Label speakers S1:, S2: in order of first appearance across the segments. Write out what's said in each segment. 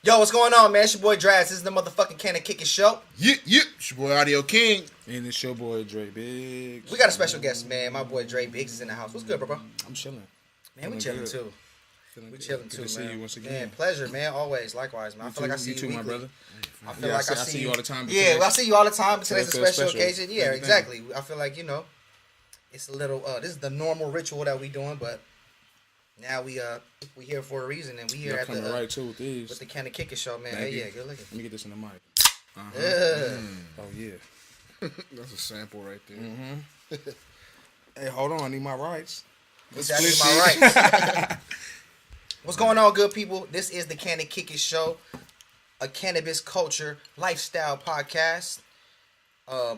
S1: Yo, what's going on, man? It's your boy Draz. This is the motherfucking Can Kick It show.
S2: It's your boy Audio King.
S3: And it's your boy Dre Bigg.
S1: We got a special guest, man. My boy Dre Bigg is in the house. What's good, bro?
S3: I'm chilling.
S1: Man, we chilling too. We chilling too, man.
S3: See you once again.
S1: Man, pleasure, man. Always, likewise, man. I feel like I see you
S3: too, my brother.
S1: I feel like I see
S3: you all the time.
S1: Yeah, I see you all the time. But today's a special occasion. Yeah,
S3: Everything.
S1: exactly. I feel like it's a little. This is the normal ritual that we doing, but now we here for a reason, and we here
S3: You're
S1: at
S3: coming
S1: the
S3: right too with these.
S1: with the Can Kick It show, man.
S3: Thank
S1: Hey,
S3: you.
S1: yeah, good looking.
S3: Let me get this in the mic.
S1: Uh-huh.
S3: Oh yeah.
S2: That's a sample right there.
S3: Mm-hmm. Hey, hold on. I need my rights.
S1: Exactly my rights. What's going on, good people? This is the Can Kick It show, a cannabis culture lifestyle podcast.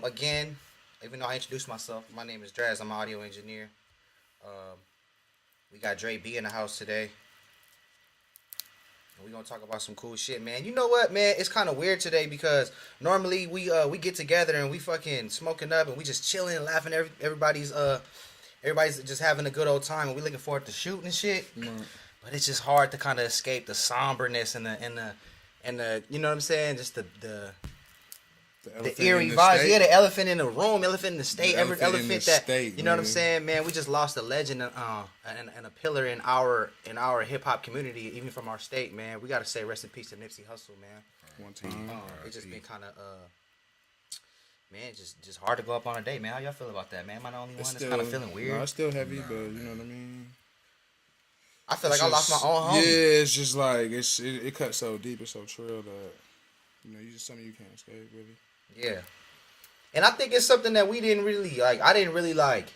S1: Again, even though I introduced myself, my name is Draz. I'm an audio engineer. We got Dre Bigg in the house today. And we're gonna talk about some cool shit, man. You know what, man? It's kind of weird today because normally we get together and we fucking smoking up and we just chilling and laughing. Everybody's just having a good old time and we looking forward to shooting and shit.
S3: Mm.
S1: But it's just hard to kind of escape the somberness and the you know what I'm saying? Just the eerie vibes. Yeah, the elephant in the room, elephant in the state, elephant that
S3: state,
S1: you know what I'm saying, man. We just lost a legend and a pillar in our hip hop community, even from our state, man. We gotta say rest in peace to Nipsey Hussle, man.
S3: One time.
S1: It's just been kind of man, just hard to go up on a date, man. How y'all feel about that, man? Am I the only one that's kind of feeling weird?
S3: No, it's still heavy, but you know what I mean.
S1: I feel like I lost my own home.
S3: Yeah, it's just like it cuts so deep, it's so trill that you just something you can't escape, really.
S1: Yeah. And I think it's something that we didn't really like. I didn't really like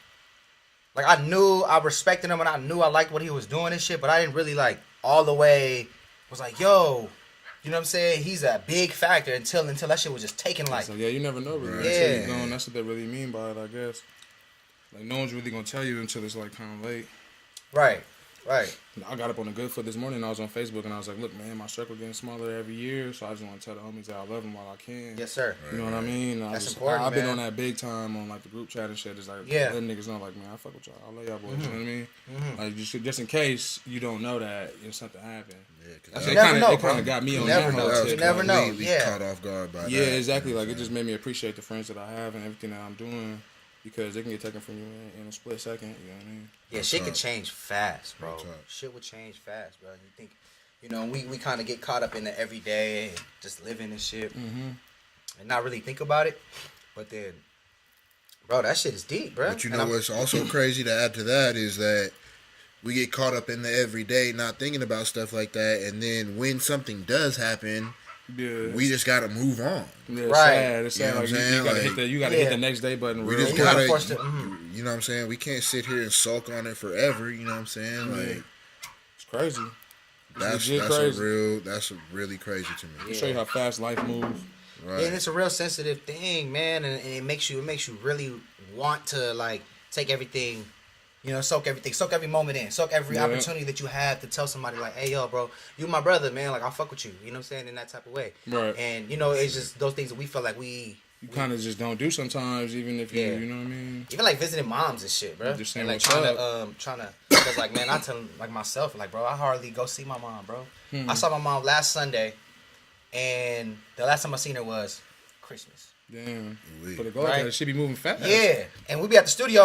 S1: I knew I respected him and I knew I liked what he was doing and shit, but I didn't really all the way was like, yo, you know what I'm saying? He's a big factor until that shit was just taken like.
S3: So, yeah, you never know really.
S1: Yeah.
S3: Going, that's what they really mean by it, I guess. Like no one's really gonna tell you until it's like kind of late.
S1: Right.
S3: I got up on a good foot this morning. I was on Facebook and I was like, "Look, man, my circle getting smaller every year, so I just want to tell the homies that I love them while I can."
S1: Yes, sir.
S3: You know what I mean?
S1: That's important,
S3: I've been
S1: man.
S3: on that big time on like the group chat and shit. It's like letting niggas know, like, man, I fuck with y'all. I love y'all boys. You know what I mean?
S1: Mm-hmm.
S3: Like just in case you don't know that something happened.
S2: Yeah,
S1: You never know,
S3: it kind of got me on
S1: never
S3: that
S1: know.
S3: whole
S1: You
S3: tip.
S1: never know. Yeah.
S2: Caught off guard by that.
S3: Yeah, exactly. Like it just made me appreciate the friends that I have and everything that I'm doing. Because they can get taken from you in a split second, you know what I mean?
S1: Yeah, shit could change fast, bro. Shit would change fast, bro. You think, we kind of get caught up in the everyday and just living and shit and not really think about it. But then, bro, that shit is deep, bro.
S2: But you know what's also crazy to add to that is that we get caught up in the everyday, not thinking about stuff like that. And then when something does happen, we just gotta move on.
S3: Yeah,
S1: right.
S3: It's sad.
S2: You know
S3: Like,
S2: what I'm saying?
S3: you gotta hit the next day button.
S2: We
S3: real
S2: just
S3: quick.
S2: gotta,
S1: Mm-hmm.
S2: you know what I'm saying? We can't sit here and sulk on it forever. You know what I'm saying? Like
S3: It's crazy.
S2: that's
S3: crazy.
S2: That's really crazy to me.
S3: It show you how fast life moves.
S2: Right.
S1: And it's a real sensitive thing, man, and it makes you really want to take everything, soak every moment in, soak every opportunity that you have to tell somebody like, hey, yo, bro, you my brother, man, like I fuck with you, you know what I'm saying, in that type of way.
S3: Right.
S1: And it's just those things that we feel like
S3: You kind of just don't do sometimes, even if you know what I mean.
S1: Even visiting moms and shit, bro.
S3: Just saying
S1: and
S3: what's
S1: trying to, because man, I tell myself, bro, I hardly go see my mom, bro. I saw my mom last Sunday, and the last time I seen her was Christmas.
S3: Damn.
S2: Oui.
S3: But it goes like that, it should be moving fast.
S1: Yeah, and we be at the studio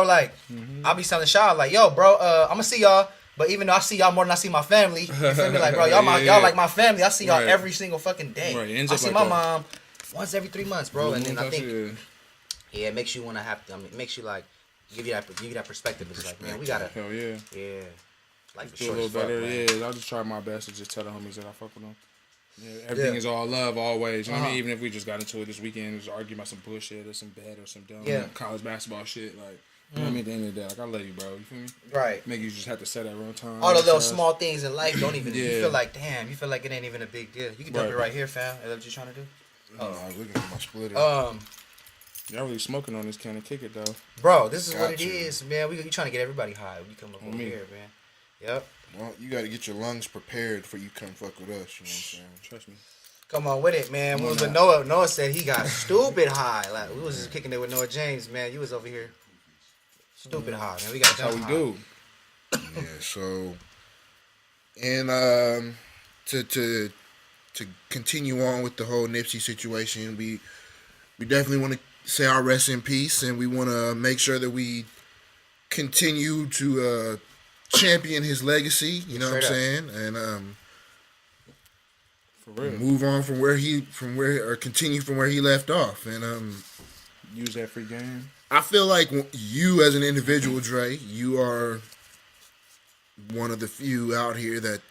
S1: I'll be telling Shaw yo, bro, I'm gonna see y'all, but even though I see y'all more than I see my family, you feel me? Like, bro, y'all y'all like my family. I see y'all every single fucking day.
S3: Right.
S1: I see my mom once every 3 months, bro, and then I think it makes you want to have to. It makes you give you that perspective. It's like, man, we gotta.
S3: Hell yeah.
S1: Yeah. Life is
S3: Do a
S1: short
S3: little
S1: as fuck,
S3: better.
S1: man.
S3: Yeah, I'll just try my best to just tell the homies that I fuck with them. Yeah, everything is all love always. You know what I mean? Even if we just got into it this weekend, just argue about some bullshit or some bad or some dumb college basketball shit, like you know what I mean? At the end of the day, like I love you, bro. You feel me?
S1: Right.
S3: Make you just have to set that real time.
S1: All the little small things in life don't even. You
S3: Yeah.
S1: feel like, damn. You feel like it ain't even a big deal. You can dump it right here, fam. Is that what you trying to do?
S2: I was looking for my splitter.
S3: Y'all really smoking on this Can of Kick It though.
S1: Bro, this is what it is, man. You trying to get everybody high when you come up over here, man. Yep.
S2: Well, you got to get your lungs prepared before you come fuck with us. You know what I'm saying?
S3: Trust me.
S1: Come on with it, man. We was with Noah. Noah said he got stupid high. Like we was just kicking it with Noah James, man. You was over here stupid high, man. We got
S3: That's how we do.
S2: Yeah. So, and to to continue on with the whole Nipsey situation. We definitely want to say our rest in peace, and we want to make sure that we continue to champion his legacy. You know what I'm saying? And
S3: for real,
S2: move on continue from where he left off, and
S3: use that free game.
S2: I feel like you, as an individual, Dre, you are one of the few out here that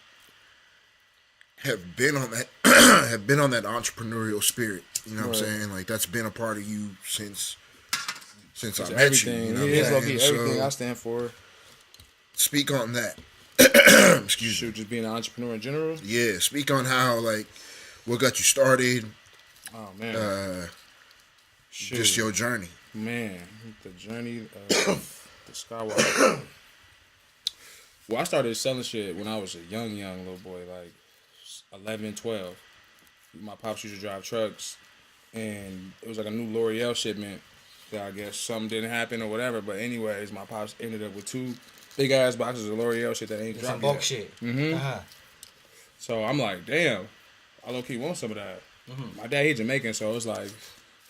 S2: have been on that entrepreneurial spirit. You know what I'm saying? Like, that's been a part of you since I met you. You know
S3: it is low-key everything I stand for.
S2: Speak on that. Excuse me.
S3: Just being an entrepreneur in general.
S2: Yeah, speak on how, like, what got you started.
S3: Oh man.
S2: Just your journey.
S3: Man, the journey of the Skywalker. Well, I started selling shit when I was a young little boy, like 11, 12. My pops used to drive trucks, and it was like a new L'Oreal shipment that I guess something didn't happen or whatever. But anyways, my pops ended up with 2 big ass boxes of L'Oreal shit that ain't dropped
S1: some bulk
S3: yet.
S1: shit.
S3: Mm-hmm.
S1: Uh-huh.
S3: So I'm like, damn, I low key want some of that. Mm-hmm. My dad, he's Jamaican, so it's like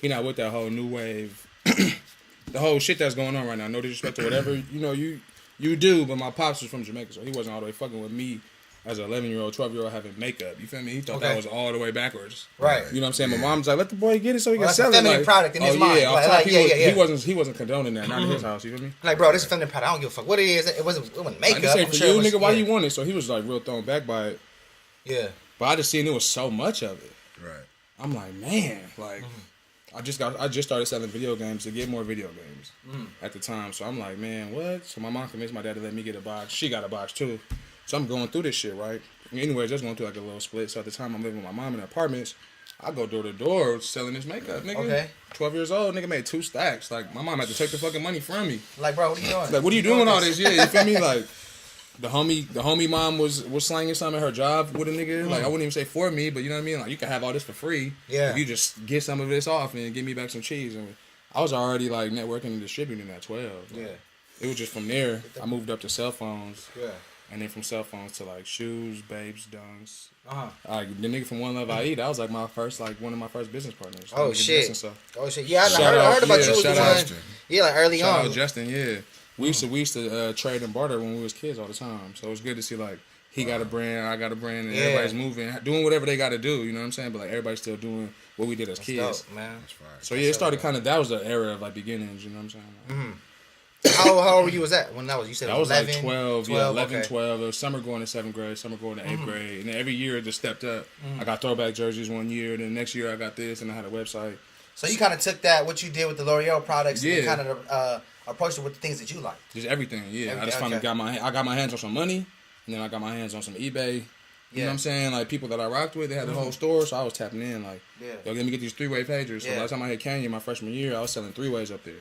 S3: he not with that whole new wave, the whole shit that's going on right now. No disrespect to whatever you do, but my pops was from Jamaica, so he wasn't all the way fucking with me as an 11-year-old, 12-year-old having makeup. You feel me? He thought that was all the way backwards.
S1: Right.
S3: You know what I'm saying? My mom's like, let the boy get it so he can sell it.
S1: That's a feminine product in his mind.
S3: He wasn't condoning that. Not in his house. You feel me?
S1: Like, bro, this is a feminine product. I don't give a fuck what it is. It wasn't makeup.
S3: I just say for you, nigga, why you want it? So he was like real thrown back by it.
S1: Yeah.
S3: But I just seen there was so much of it.
S2: Right.
S3: I'm like, man, like. I just started selling video games to get more video games at the time. So I'm like, man, what? So my mom convinced my dad to let me get a box. She got a box too. So I'm going through this shit, right? Anyways, just going through like a little split. So at the time I'm living with my mom in apartments. I go door to door selling this makeup, nigga.
S1: Okay.
S3: 12 years old, nigga made 2 stacks. Like, my mom had to take the fucking money from me.
S1: Like, bro, what are you doing?
S3: Like, what are you doing with all this? Yeah, you feel me? Like, the homie mom was slanging some at her job with a nigga. Like, I wouldn't even say for me, but you know what I mean? Like, you can have all this for free.
S1: Yeah.
S3: If you just get some of this off and give me back some cheese. And I was already, like, networking and distributing at 12.
S1: Yeah.
S3: It was just from there, I moved up to cell phones.
S1: Yeah.
S3: And then from cell phones to, like, shoes, babes, dunks.
S1: Uh-huh.
S3: Like, the nigga from One Love IE, that was, like, one of my first business partners.
S1: Oh, shit.
S3: So.
S1: Oh, shit. Yeah, I heard about you with the one. Yeah, like, early on.
S3: Shout out Justin, yeah. We used to trade and barter when we was kids all the time. So it was good to see, like, he got a brand, I got a brand, and everybody's moving, doing whatever they got to do, you know what I'm saying? But, like, everybody's still doing what we did as kids.
S1: Dope, man.
S3: So, yeah, it started kind of, that was the era of, like, beginnings, you know what I'm saying? Like,
S1: How old were you was that? When that was, you said
S3: that
S1: it was
S3: 11?
S1: Like
S3: 12, 11,
S1: okay.
S3: 12. It was summer going to 7th grade, summer going to 8th grade. And then every year it just stepped up. I got throwback jerseys one year, and then next year I got this, and I had a website.
S1: So you kind of took what you did with the L'Oreal products and kind of approached it with the things that you like.
S3: Just everything, yeah. I just finally got my hands on some money, and then I got my hands on some eBay. You know what I'm saying? Like, people that I rocked with, they had the whole store, so I was tapping in, like, yo, let me get these 3-way pagers. So by the time I hit CANNA my freshman year, I was selling 3-ways up there.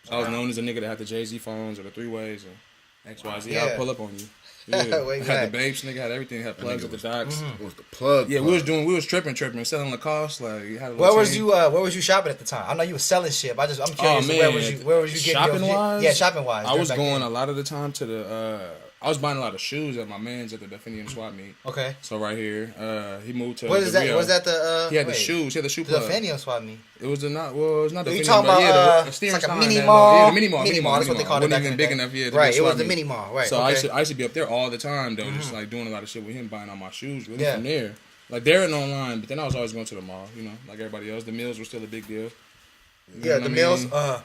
S3: So I was known as a nigga that had the Jay-Z phones or the 3-ways and XYZ. I'll pull up on you. Yeah. I had the babes, nigga, had everything, had plugs at the docks.
S2: What was the plug?
S3: Yeah, we was tripping, selling Lacoste. Like, had a
S1: where was you shopping at the time? I know you was selling shit, but I'm curious. Where was you getting
S3: shopping wise?
S1: Yeah, shopping wise.
S3: I was going a lot of the time to the. I was buying a lot of shoes at my man's at the Definium Swap Meet.
S1: Okay.
S3: So right here, he moved to.
S1: What is that? Was that the?
S3: He had the shoes. He had the shoe plug.
S1: The Definium Swap Meet.
S3: It was not. Well, it's not the.
S1: You talking about? It's like a mini mall.
S3: Yeah, the mini mall.
S1: Mini mall. That's what they called it.
S3: Wasn't even big enough yet.
S1: Right. It was the mini mall. Right.
S3: So I used to be up there all the time though, just like doing a lot of shit with him, buying all my shoes. Really from there, like there and online. But then I was always going to the mall. You know, like everybody else. The Mills were still a big deal.
S1: Yeah, the Mills.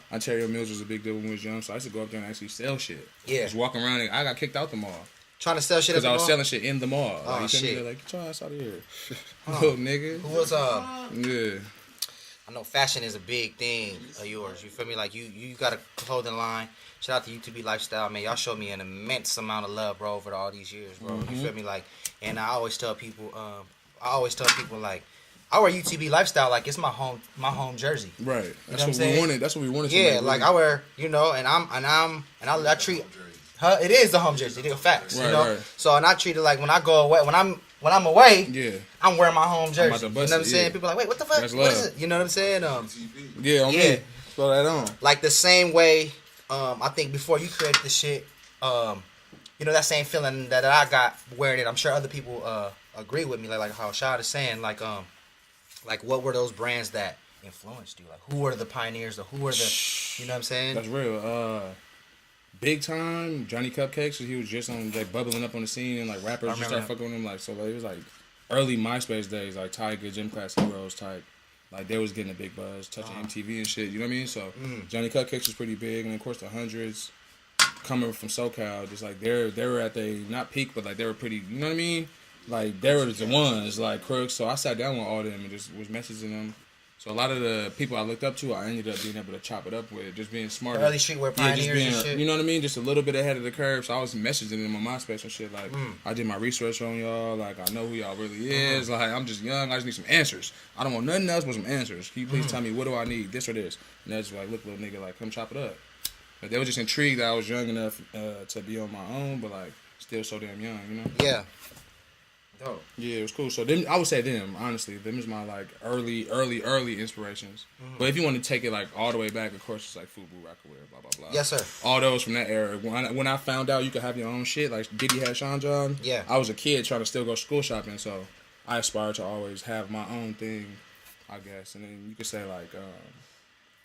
S3: Ontario Mills was a big deal when we was young, so I used to go up there and actually sell shit.
S1: Yeah.
S3: Just walking around. I got kicked out the mall.
S1: Trying to sell shit at the mall?
S3: Because I was selling shit in the mall.
S1: Oh,
S3: like,
S1: shit.
S3: Like, get your ass out of here. Little nigga.
S1: Who was,
S3: Yeah.
S1: I know fashion is a big thing of yours. You feel me? Like, you got a clothing line. Shout out to UTB Lifestyle, man. Y'all showed me an immense amount of love, bro, over all these years, bro. You feel me? Like, and I always tell people, like, I wear UTB Lifestyle like it's my home jersey.
S3: Right. That's what we wanted. That's what we wanted.
S1: Yeah, like I wear, and I treat. It is the home jersey. They're facts,
S3: right,
S1: you know.
S3: Right.
S1: So and I treat it like when I go away, when I'm away,
S3: I'm
S1: wearing my home jersey. You know what I'm saying?
S3: Yeah.
S1: People are like, wait, what the fuck?
S3: That's
S1: what
S3: love.
S1: is it? You know what I'm saying?
S3: Me. Throw that on.
S1: Like the same way, I think before you created the shit, that same feeling that I got wearing it. I'm sure other people agree with me, like how Shad is saying, like what were those brands that influenced you? Like, who were the pioneers, or who were the, you know what I'm saying?
S3: That's real. Big time Johnny Cupcakes. He was just on like bubbling up on the scene, and like rappers just started fucking with him. Like, so like, it was like early MySpace days, like Tiger, Gym Class Heroes type. Like, they was getting a big buzz, touching MTV and shit. You know what I mean? So Johnny Cupcakes was pretty big, and of course the Hundreds coming from SoCal, just like they were at the not peak, but like they were pretty. You know what I mean? Like, they were the ones, like Crooks. So I sat down with all of them and just was messaging them. So a lot of the people I looked up to, I ended up being able to chop it up with, just being smarter.
S1: Early streetwear pioneers and shit.
S3: You know what I mean? Just a little bit ahead of the curve. So I was messaging them on MySpace and shit. Like, I did my research on y'all. Like, I know who y'all really is. Like, I'm just young. I just need some answers. I don't want nothing else but some answers. Can you please tell me, what do I need, this or this? And that's like, look, little nigga, like, come chop it up. But they were just intrigued that I was young enough to be on my own, but like, still so damn young, you know?
S1: Yeah. Dope.
S3: Yeah, it was cool. So them, I would say them, honestly, them is my like early inspirations. But if you want to take it like all the way back, of course, it's like Fubu, Rockaware, blah blah blah.
S1: Yes, sir.
S3: All those from that era. When I found out you could have your own shit, like Diddy had Sean John.
S1: Yeah.
S3: I was a kid trying to still go school shopping, so I aspired to always have my own thing, I guess. And then you could say like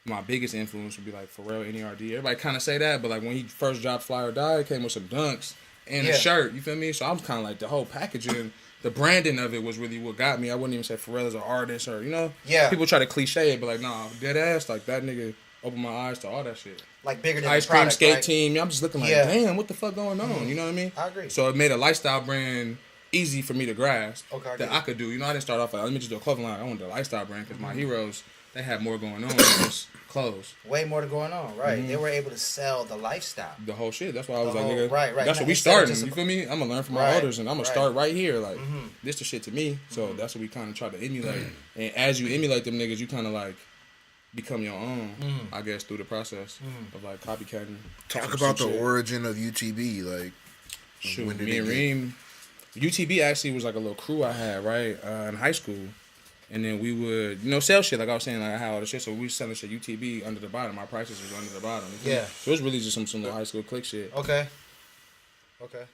S3: my biggest influence would be like Pharrell, NERD. Everybody kind of say that, but like when he first dropped Fly or Die, it came with some dunks and a shirt. You feel me? So I was kind of like the whole packaging. The branding of it was really what got me. I wouldn't even say Pharrell is an artist or, you know?
S1: Yeah.
S3: People try to cliche it, but like, nah, dead ass, like that nigga opened my eyes to all that shit.
S1: Like bigger than
S3: Ice
S1: the
S3: Cream
S1: product,
S3: Skate
S1: right?
S3: Team. I'm just looking like, damn, what the fuck going on? You know what I mean?
S1: I agree.
S3: So it made a lifestyle brand easy for me to grasp that I could do. You know, I didn't start off like, let me just do a clothing line. I wanted a lifestyle brand because my heroes, they had more going on than just clothes.
S1: Way more to going on, right? They were able to sell the lifestyle.
S3: The whole shit. That's why I was like, nigga,
S1: right.
S3: that's what we starting. You feel me? I'm going to learn from my elders, and I'm going to start right here. Like, this the shit to me. So that's what we kind of try to emulate. And as you emulate them niggas, you kind of like become your own, I guess, through the process of like copycatting.
S2: Talk about the origin of UTB. Like,
S3: shoot, me and Reem. UTB actually was like a little crew I had, right, in high school. And then we would, you know, sell shit, like I was saying, like how all the shit. So we were selling shit UTB under the bottom. Our prices was under the bottom.
S1: Yeah.
S3: So it was really just some little high school clique shit.
S1: Okay.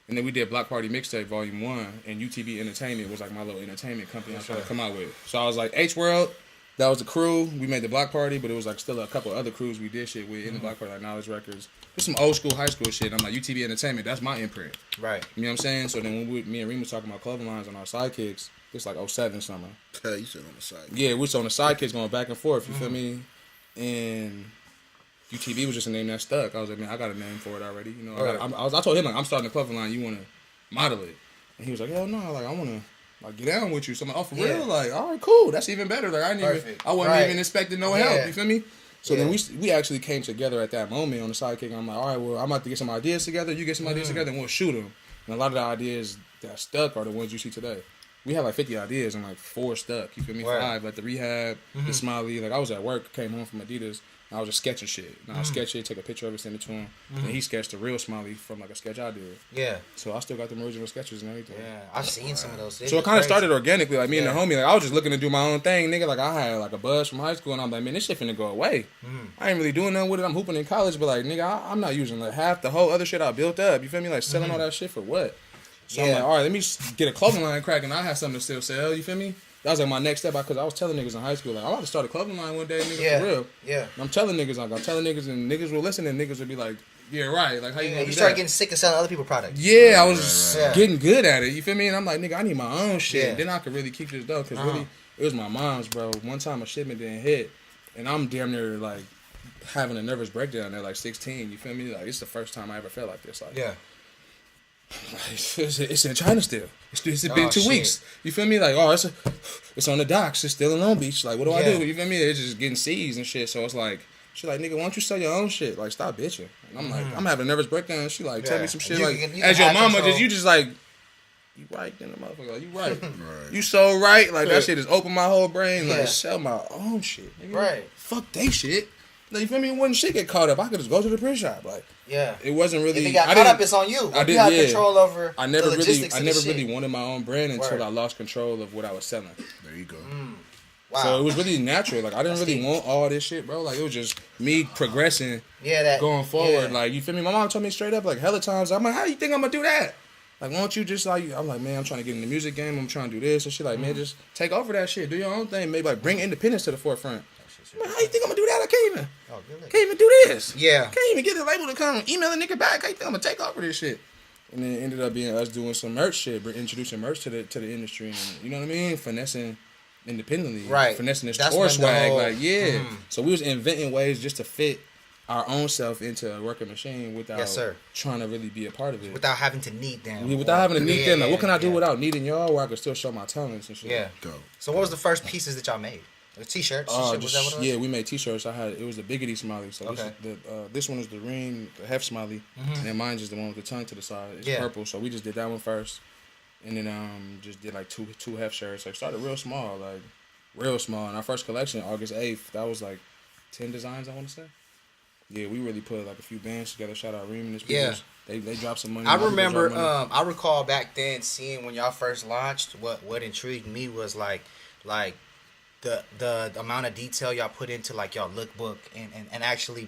S3: And then we did Block Party Mixtape Volume 1, and UTB Entertainment was like my little entertainment company I was trying to come out with. So I was like, H World, that was the crew. We made the Block Party, but it was like still a couple other crews we did shit with in the Block Party, like Knowledge Records. Just some old school, high school shit. I'm like, UTB Entertainment, that's my imprint.
S1: Right.
S3: You know what I'm saying? So then when me and Reem was talking about clothing lines on our sidekicks, it's like 07 summer.
S2: Yeah, you said on the side.
S3: Yeah, we was on the sidekicks going back and forth, you feel me? And UTB was just a name that stuck. I was like, man, I got a name for it already. You know, I told him, like, I'm starting a clothing line, you want to model it? And he was like, hell no, like, I want to like get down with you. So I'm like, oh, for real? Like, all right, cool. That's even better. Like, I wasn't even expecting no help, you feel me? So then we actually came together at that moment on the sidekick. And I'm like, all right, well, I'm about to get some ideas together. You get some ideas together, and we'll shoot them. And a lot of the ideas that stuck are the ones you see today. We had like 50 ideas and like 4 stuck. You feel me? 5. Like the Rehab, the Smiley. Like I was at work, came home from Adidas, and I was just sketching shit. And I sketched it, take a picture of it, send it to him. And he sketched the real Smiley from like a sketch I did. Yeah. So I still got the original sketches and everything.
S1: Yeah, I've seen some of those.
S3: So it kind of started organically. Like me and the homie, like I was just looking to do my own thing, nigga. Like I had like a buzz from high school, and I'm like, man, this shit finna go away. I ain't really doing nothing with it. I'm hooping in college, but like, nigga, I'm not using like half the whole other shit I built up. You feel me? Like selling all that shit for what? So I'm like, all right, let me get a clothing line cracking. I have something to still sell. You feel me? That was like my next step because I was telling niggas in high school, like, I'm about to start a clothing line one day, nigga, for real. Yeah. And I'm telling niggas, like, and niggas will listen, and niggas will be like, yeah, right. Like, how you gonna do that?
S1: You start getting sick of selling other people's products.
S3: Yeah, I was getting good at it. You feel me? And I'm like, nigga, I need my own shit. Yeah. Then I could really keep this dope because really, it was my mom's, bro. One time a shipment didn't hit, and I'm damn near, like, having a nervous breakdown at, like, 16. You feel me? Like, it's the first time I ever felt like this. Like, it's in China still. It's been 2 weeks. You feel me? Like, it's on the docks. It's still in Long Beach. Like, what do I do? You feel me? It's just getting seized and shit. So it's like, she like, nigga, why don't you sell your own shit? Like, stop bitching. And I'm like, I'm having a nervous breakdown. She like, tell me some shit. You as your mama, you just like, you right then, the motherfucker. Like, you right. You so right. Like, that shit has opened my whole brain. Like, sell my own shit. Nigga. Right. Fuck they shit. Like, you feel me? When shit get caught up, I could just go to the print shop. Like, it wasn't really.
S1: If it got caught up, it's on you. You have control over the logistics.
S3: I never really wanted my own brand until I lost control of what I was selling.
S2: There you go.
S3: Wow. So it was really natural. Like I didn't really want all this shit, bro. Like it was just me progressing. Going forward. Like you feel me? My mom told me straight up, like hella times. I'm like, how you think I'm gonna do that? Like, why don't you just like, I'm like, man, I'm trying to get in the music game. I'm trying to do this. And she like, man, just take over that shit. Do your own thing. Maybe like bring independence to the forefront. Man, how you think I'm gonna do that? I can't even do this.
S1: Yeah.
S3: Can't even get the label to come email a nigga back. How you think I'm gonna take over this shit? And then it ended up being us doing some merch shit, introducing merch to the industry, and you know what I mean, finessing independently,
S1: right?
S3: Finessing this tour swag, So we was inventing ways just to fit our own self into a working machine without trying to really be a part of it,
S1: without having to need them,
S3: Like, what can I do without needing y'all, where I can still show my talents and shit?
S1: Yeah. Dope. So what was the first pieces that y'all made? The t-shirts? Was that what it was?
S3: Yeah, we made t-shirts. It was the Biggity smiley. So this one is the ring, the hef smiley, and then mine's just the one with the tongue to the side. It's purple. So we just did that one first, and then just did like two hef shirts. Like started real small. And our first collection, August 8th, that was like 10 designs, I want to say. Yeah, we really put like a few bands together. Shout out Reem and his people. They dropped some money.
S1: I remember. I recall back then seeing when y'all first launched. What intrigued me was like the amount of detail y'all put into like y'all lookbook and actually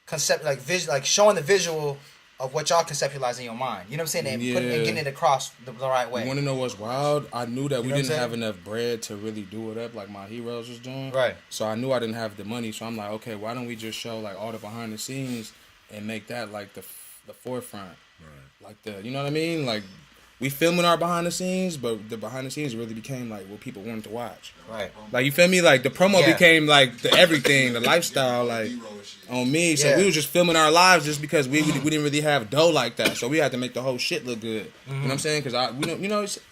S1: concept like showing the visual of what y'all conceptualize in your mind. You know what I'm saying? And getting it across the right way.
S3: You want to know what's wild? I knew that we didn't have enough bread to really do it up like my heroes was doing.
S1: Right.
S3: So I knew I didn't have the money. So I'm like, okay, why don't we just show like all the behind the scenes and make that like the forefront? Right. Like you know what I mean? Like we filming our behind the scenes, but the behind the scenes really became like what people wanted to watch.
S1: Right.
S3: Like you feel me? Like the promo became like the everything, the lifestyle, like on me. So we was just filming our lives just because we didn't really have dough like that. So we had to make the whole shit look good. You know what I'm saying? Because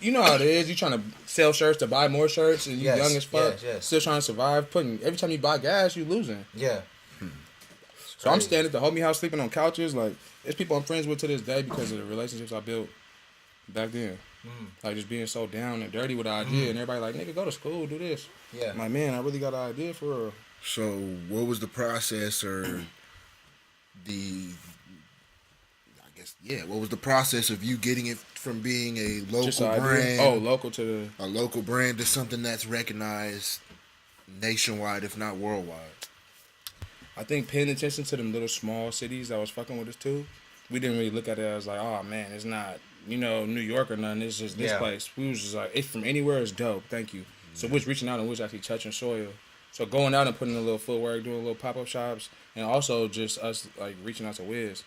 S3: you know how it is. You trying to sell shirts to buy more shirts, and you young as fuck, still trying to survive. Every time you buy gas, you losing.
S1: Yeah.
S3: So I'm standing at the homie house sleeping on couches. Like there's people I'm friends with to this day because of the relationships I built back then. Like just being so down and dirty with the idea, and everybody like, nigga, go to school, do this. Yeah. I'm like, man, I really got an idea for her.
S2: So what was the process what was the process of you getting it from being a local brand?
S3: A
S2: local brand to something that's recognized nationwide, if not worldwide?
S3: I think paying attention to them little small cities that was fucking with us too. We didn't really look at it as like, oh man, it's not, New York or nothing. It's just this place. We was just like, if from anywhere is dope. Thank you. So we was reaching out and we was actually touching soil. So going out and putting in a little footwork, doing little pop-up shops, and also just us like reaching out to Wiz.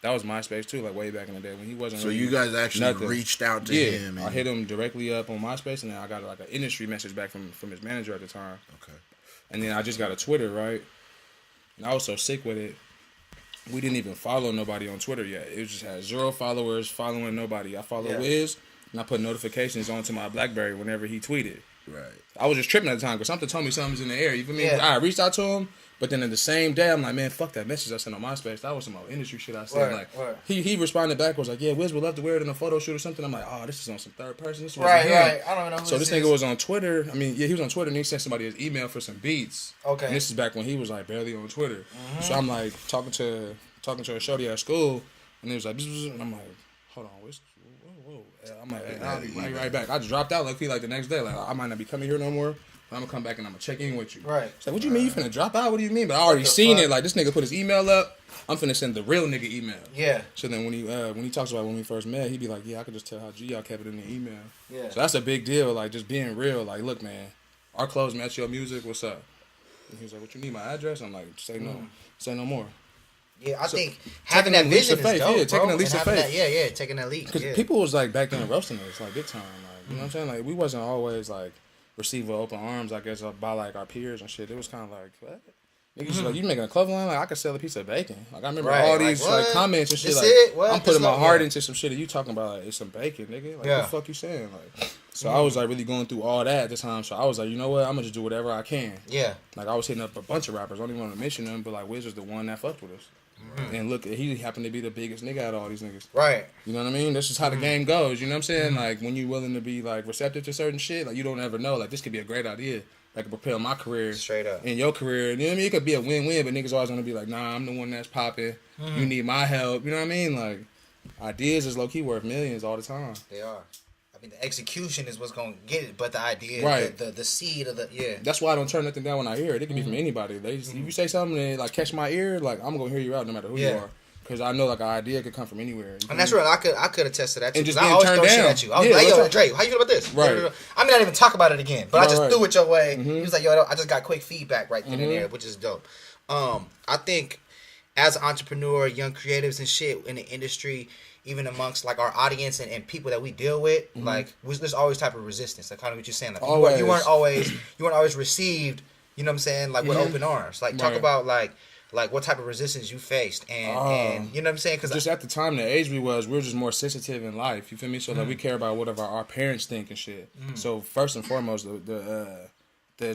S3: That was MySpace too, like way back in the day when he wasn't.
S2: So really you guys actually reached out to him.
S3: I hit him directly up on MySpace, and then I got like an industry message back from his manager at the time.
S2: Okay.
S3: And then I just got a Twitter, right? And I was so sick with it. We didn't even follow nobody on Twitter yet. It just had 0 followers, following nobody. I follow Wiz, and I put notifications onto my BlackBerry whenever he tweeted.
S2: Right.
S3: I was just tripping at the time because something told me something's in the air. You feel me? I reached out to him, but then in the same day, I'm like, man, fuck that message I sent on MySpace. That was some old industry shit I said. He responded back, was like, yeah, Wiz would love to wear it in a photo shoot or something. I'm like, oh, this is on some third person. This
S1: right. I don't know who
S3: so this nigga was on Twitter. I mean, he was on Twitter, and he sent somebody his email for some beats.
S1: Okay.
S3: And this is back when he was like barely on Twitter. So I'm like talking to a shorty at school, and he was like, and I'm like, hold on, whoa. I'm like, hey, I'll be right back. I just dropped out like the next day. Like, I might not be coming here no more. I'm gonna come back and I'm gonna check in with you.
S1: Right.
S3: So what you mean you finna drop out? What do you mean? But I already seen it. Like this nigga put his email up. I'm finna send the real nigga email.
S1: Yeah.
S3: So then when he talks about when we first met, he be like, yeah, I could just tell how G y'all kept it in the email.
S1: Yeah.
S3: So that's a big deal. Like just being real. Like, look, man, our clothes match your music. What's up? And he was like, what you need, my address? I'm like, say no. Say no more.
S1: Yeah, I think having that vision is dope,
S3: taking a leap of faith.
S1: Taking that leap.
S3: Because people was like back then roasting us like big time. Like, you know what I'm saying? Like we wasn't always like receive with open arms, I guess, by like our peers and shit. It was kind of like, what? Niggas like, you making a clothing line? Like I could sell a piece of bacon. Like I remember all these like comments and shit. I'm putting my heart into some shit that you talking about. Like, it's some bacon, nigga. Like what the fuck you saying? Like, so I was like really going through all that at the time. So I was like, you know what? I'm gonna just do whatever I can.
S1: Yeah.
S3: Like I was hitting up a bunch of rappers. I don't even want to mention them, but like Wiz was the one that fucked with us. And look, he happened to be the biggest nigga out of all these niggas.
S1: Right.
S3: You know what I mean? That's just how the game goes. You know what I'm saying? Like, when you willing to be, like, receptive to certain shit, like, you don't ever know. Like, this could be a great idea. That could propel my career.
S1: Straight up.
S3: And your career. You know what I mean? It could be a win-win, but niggas always going to be like, nah, I'm the one that's popping. You need my help. You know what I mean? Like, ideas is low-key worth millions all the time.
S1: They are. I mean, the execution is what's going to get it, but the idea,
S3: right.
S1: the seed of the,
S3: That's why I don't turn nothing down when I hear it. It can be from anybody. They just, if you say something and, like, catch my ear, like, I'm going to hear you out no matter who you are. Because I know like an idea could come from anywhere.
S1: And that's real. I could attest to that too.
S3: And just
S1: I
S3: being
S1: always
S3: turned
S1: throw shit
S3: down.
S1: at you. I was like, yo, Dre, how you feel about this?
S3: Right.
S1: I mean, I didn't even talk about it again, but I just threw it your way.
S3: Mm-hmm.
S1: He was like, yo, I just got quick feedback right then and there, which is dope. I think as an entrepreneur, young creatives and shit in the industry, even amongst like our audience and people that we deal with, like there's always type of resistance. Like kind of what you're saying. Like you weren't always received. You know what I'm saying? Like with open arms. Like talk about like what type of resistance you faced and you know what I'm saying? Cause
S3: just at the time, the age we were just more sensitive in life. You feel me? So like we care about whatever our parents think and shit. So first and foremost, the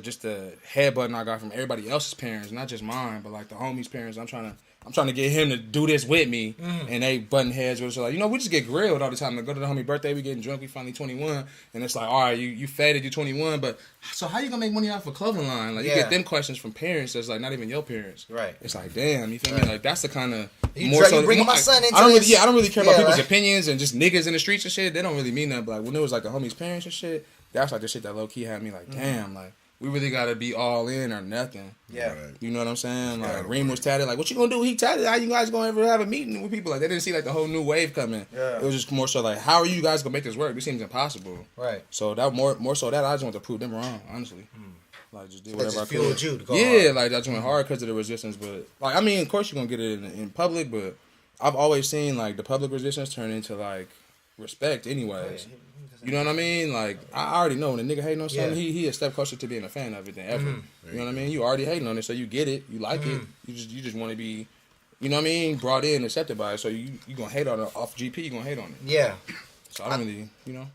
S3: just the headbutting I got from everybody else's parents, not just mine, but like the homies' parents. I'm trying to get him to do this with me, and they button heads with us. So like, we just get grilled all the time. Like, go to the homie birthday, we getting drunk, we finally 21, and it's like, all right, you faded, you 21, but so how you gonna make money off a clothing line? Like, you get them questions from parents that's like not even your parents.
S1: Right.
S3: It's like, damn, you feel me? Like that's the kind of
S1: you bringing my son into this?
S3: I don't really care about people's opinions and just niggas in the streets and shit. They don't really mean that. But like when it was like the homie's parents and shit, that's like the shit that low key had me like, damn, like. We really gotta be all in or nothing.
S1: Yeah.
S2: Right.
S3: You know what I'm saying? Like Reem was tatted. Like, what you gonna do? He tatted. How you guys gonna ever have a meeting with people? Like, they didn't see like the whole new wave coming.
S1: Yeah.
S3: It was just more so like, how are you guys gonna make this work? This seems impossible.
S1: Right.
S3: So that more so that I just want to prove them wrong, honestly. Like, just did whatever I could.
S1: Fueled you to go
S3: yeah,
S1: hard.
S3: like I just went hard because of the resistance. But like, I mean, of course you're gonna get it in public, but I've always seen like the public resistance turn into like respect, anyways. You know what I mean? Like, I already know when a nigga hating on something, he a step closer to being a fan of it than ever. You know what I mean? You already hating on it, so you get it, you like it. You just want to be, you know what I mean, brought in, accepted by it. So you gonna hate on it off GP, you gonna hate on it.
S1: Yeah.
S3: So I don't really, you know.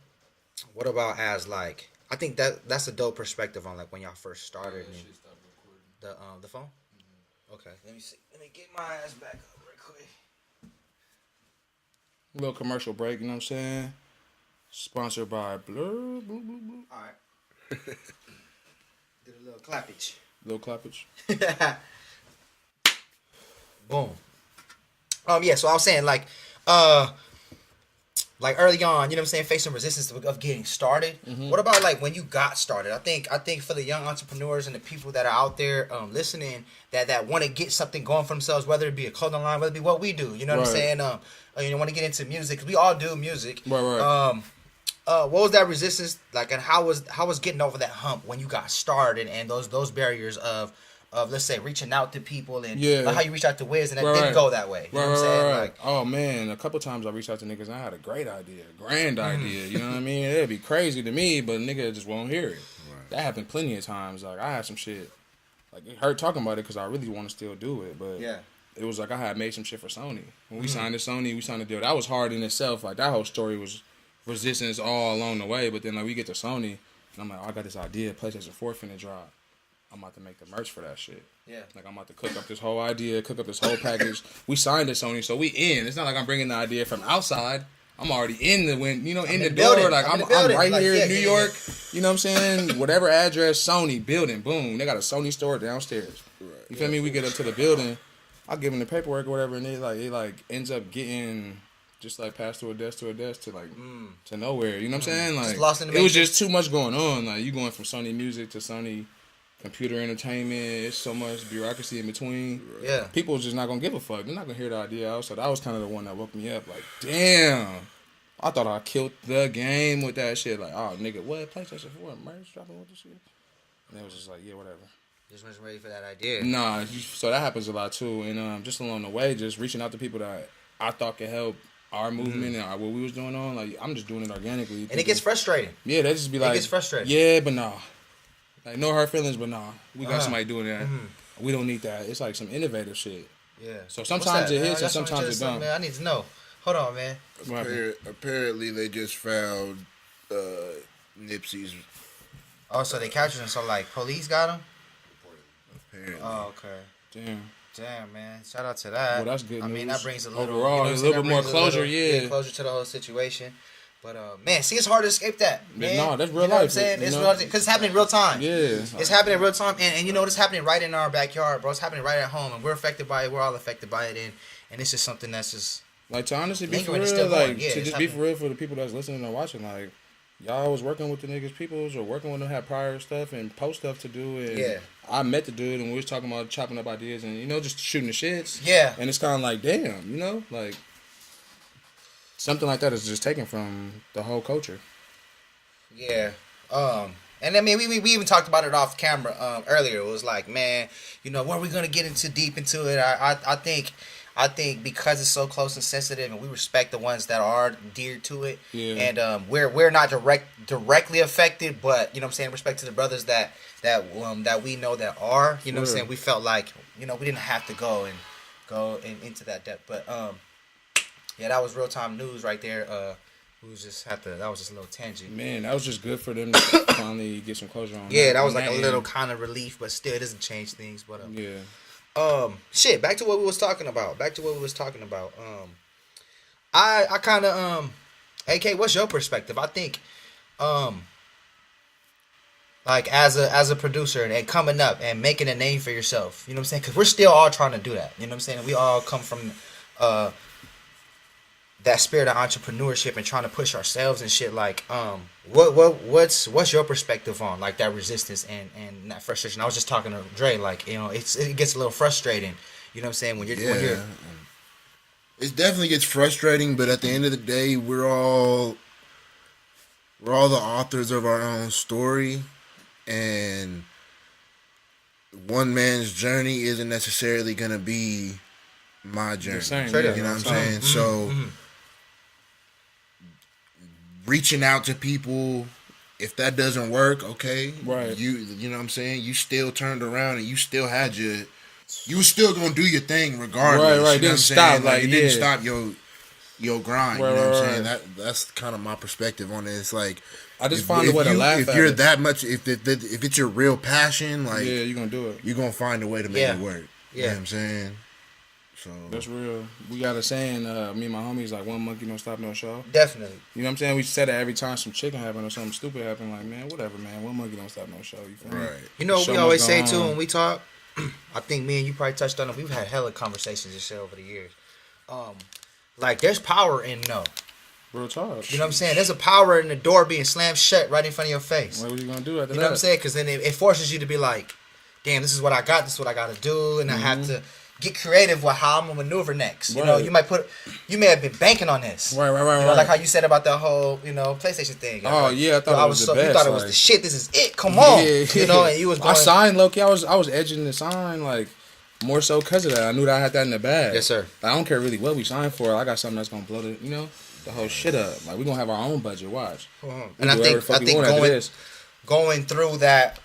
S1: What about as like? I think that's a dope perspective on like when y'all first started. The phone. Okay. Let me see. Let me get my ass back up real quick.
S3: Little commercial break. You know what I'm saying? Sponsored by Blur. Blue.
S1: All right. Did a little clappage.
S3: Little clappage.
S1: Boom. Yeah. So I was saying like early on, you know what I'm saying, facing resistance of getting started. What about like when you got started? I think for the young entrepreneurs and the people that are out there listening that want to get something going for themselves, whether it be a clothing line, whether it be what we do, you know what I'm saying? You want to get into music because we all do music.
S3: Right.
S1: What was that resistance like, and how was getting over that hump when you got started, and those barriers of let's say reaching out to people and like how you reached out to Wiz and that didn't go that way. You know what I'm saying? Like,
S3: oh man, a couple times I reached out to niggas and I had a great idea, grand idea. You know what I mean? It'd be crazy to me, but nigga just won't hear it. Right. That happened plenty of times. Like I had some shit, like it hurt talking about it because I really want to still do it, but it was like I had made some shit for Sony. When we signed to Sony, we signed a deal. That was hard in itself. Like that whole story was resistance all along the way, but then like we get to Sony and I'm like, oh, I got this idea, PlayStation 4 finna drop. I'm about to make the merch for that shit. Yeah. Like, I'm about to cook up this whole idea, cook up this whole package. We signed to Sony, so we in. It's not like I'm bringing the idea from outside. I'm already in the door. Like, I'm right like, here in New York. You know what I'm saying? Whatever address, Sony, building, boom. They got a Sony store downstairs. Right. You feel me? We get up to the building. I give them the paperwork or whatever, and it ends up getting just like passed to a desk to like to nowhere. You know what I'm saying? Like, it was just too much going on. Like, you going from Sony Music to Sony Computer Entertainment. It's so much bureaucracy in between. Yeah. People just not gonna give a fuck. They're not gonna hear the idea out. So that was kind of the one that woke me up. Like, damn. I thought I killed the game with that shit. Like, oh, nigga, what? PlayStation 4 merch dropping with this shit? And it was just like, yeah, whatever.
S1: Just wasn't ready for that idea.
S3: Nah, so that happens a lot too. And just along the way, just reaching out to people that I thought could help our movement and what we was doing on. Like, I'm just doing it organically.
S1: And it gets frustrating.
S3: Yeah, they just be like,
S1: it gets frustrating.
S3: Yeah, but nah. Like, no hurt feelings, but nah. We got somebody doing that. We don't need that. It's like some innovative shit. Yeah. So sometimes it hits and sometimes it don't.
S1: Man, I need to know. Hold on, man.
S2: Apparently, they just found Nipsey's.
S1: Oh, so they captured him. So, like, police got him?
S2: Apparently.
S1: Oh, okay. Damn, man. Shout out to that.
S3: Well, that's good news.
S1: I mean, that brings a little...
S3: Overall, a little bit more closure, yeah.
S1: Closure to the whole situation. But, man, see, it's hard to escape that, man.
S3: No, that's real
S1: life.
S3: What
S1: I'm saying? It's real, because it's happening in real time.
S3: Yeah.
S1: It's happening in real time. And you know, it's happening right in our backyard, bro. It's happening right at home. And we're affected by it. We're all affected by it. And it's just something that's just...
S3: Like, to honestly be for real, like, to just be for real for the people that's listening and watching, like, y'all was working with the niggas peoples or working with them, had prior stuff and post stuff to do. And
S1: Yeah.
S3: I met the dude and we was talking about chopping up ideas and, you know, just shooting the shits.
S1: Yeah.
S3: And it's kind of like, damn, you know, like something like that is just taken from the whole culture.
S1: Yeah. And I mean, we even talked about it off camera earlier. It was like, man, you know, when are we gonna get deep into it? I think because it's so close and sensitive, and we respect the ones that are dear to it.
S3: Yeah.
S1: And we're not directly affected, but you know what I'm saying, respect to the brothers that we know that are. You know what I'm saying? We felt like, you know, we didn't have to go into that depth, but yeah, that was real time news right there. That was just a little tangent.
S3: Man, that was just good for them to finally get some closure on.
S1: Yeah, that was like a little kind of relief, but still, it doesn't change things. But
S3: yeah.
S1: Shit. Back to what we was talking about. I kind of AK, what's your perspective? I think, like as a producer and coming up and making a name for yourself. You know what I'm saying? Because we're still all trying to do that. You know what I'm saying? We all come from that spirit of entrepreneurship and trying to push ourselves and shit. Like, what's your perspective on like that resistance and that frustration? I was just talking to Dre, like, you know, it gets a little frustrating. You know what I'm saying? When you're
S2: it definitely gets frustrating, but at the end of the day, we're all the authors of our own story, and one man's journey isn't necessarily gonna be my journey.
S3: Same,
S2: you know what I'm saying? So. Reaching out to people, if that doesn't work, okay,
S3: right?
S2: You know what I'm saying? You still turned around and you still had you were still gonna do your thing regardless.
S3: Right.
S2: You know
S3: didn't stop. Like,
S2: it didn't stop your grind.
S3: Right,
S2: you know what I'm
S3: right.
S2: saying? That's kind of my perspective on it. It's like
S3: I just find a way to laugh.
S2: If you're that much, if it's your real passion, like
S3: yeah, you're gonna do it.
S2: You're gonna find a way to make it work.
S1: Yeah.
S2: You know what I'm saying? So
S3: that's real. We got a saying, me and my homies, like, one monkey don't stop no show.
S1: Definitely.
S3: You know what I'm saying? We said it every time some chicken happened or something stupid happened. Like, man, whatever, man. One monkey don't stop no show. You feel me?
S1: You know what we always say too when we talk? I think me and you probably touched on it. We've had hella conversations and shit over the years. Like, there's power in no.
S3: Real talk.
S1: You know what I'm saying? There's a power in the door being slammed shut right in front of your face.
S3: What are you gonna do after that?
S1: You know what I'm saying? Because then it forces you to be like, damn, this is what I got. This is what I got to do, and I have to get creative with how I'm gonna maneuver next. You know, you may have been banking on this.
S3: Right.
S1: You know, like how you said about the whole, you know, PlayStation thing.
S3: Oh,
S1: like,
S3: yeah, I thought it was the best.
S1: You thought it was the shit. This is it. Come on.
S3: Yeah.
S1: You know, and you was going.
S3: I signed low-key. I was edging the sign, like, more so because of that. I knew that I had that in the bag.
S1: Yes, sir.
S3: I don't care really what we signed for. I got something that's gonna blow the whole shit up. Like, we gonna have our own budget. Watch.
S1: And I think going through that,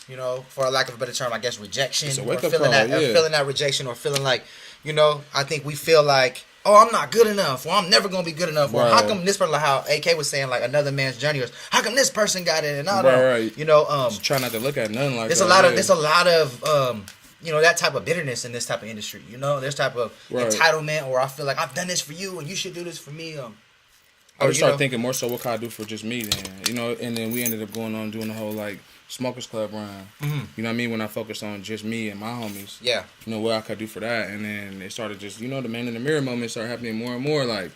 S1: you know, for lack of a better term, I guess rejection, or feeling that rejection, or feeling like, you know, I think we feel like, oh, I'm not good enough, or I'm never gonna be good enough, or how come this person, like how AK was saying, like another man's journey, or how come this person got it and all that, you know,
S3: just try not to look at nothing like
S1: there's
S3: that.
S1: There's a lot of you know, that type of bitterness in this type of industry, you know, there's type of entitlement, or I feel like I've done this for you and you should do this for me.
S3: I would start thinking more so, what can I do for just me then, you know, and then we ended up going on doing the whole like Smokers Club run. You know what I mean? When I focused on just me and my homies. Yeah. You know, what I could do for that. And then it started just, you know, the man in the mirror moments started happening more and more. Like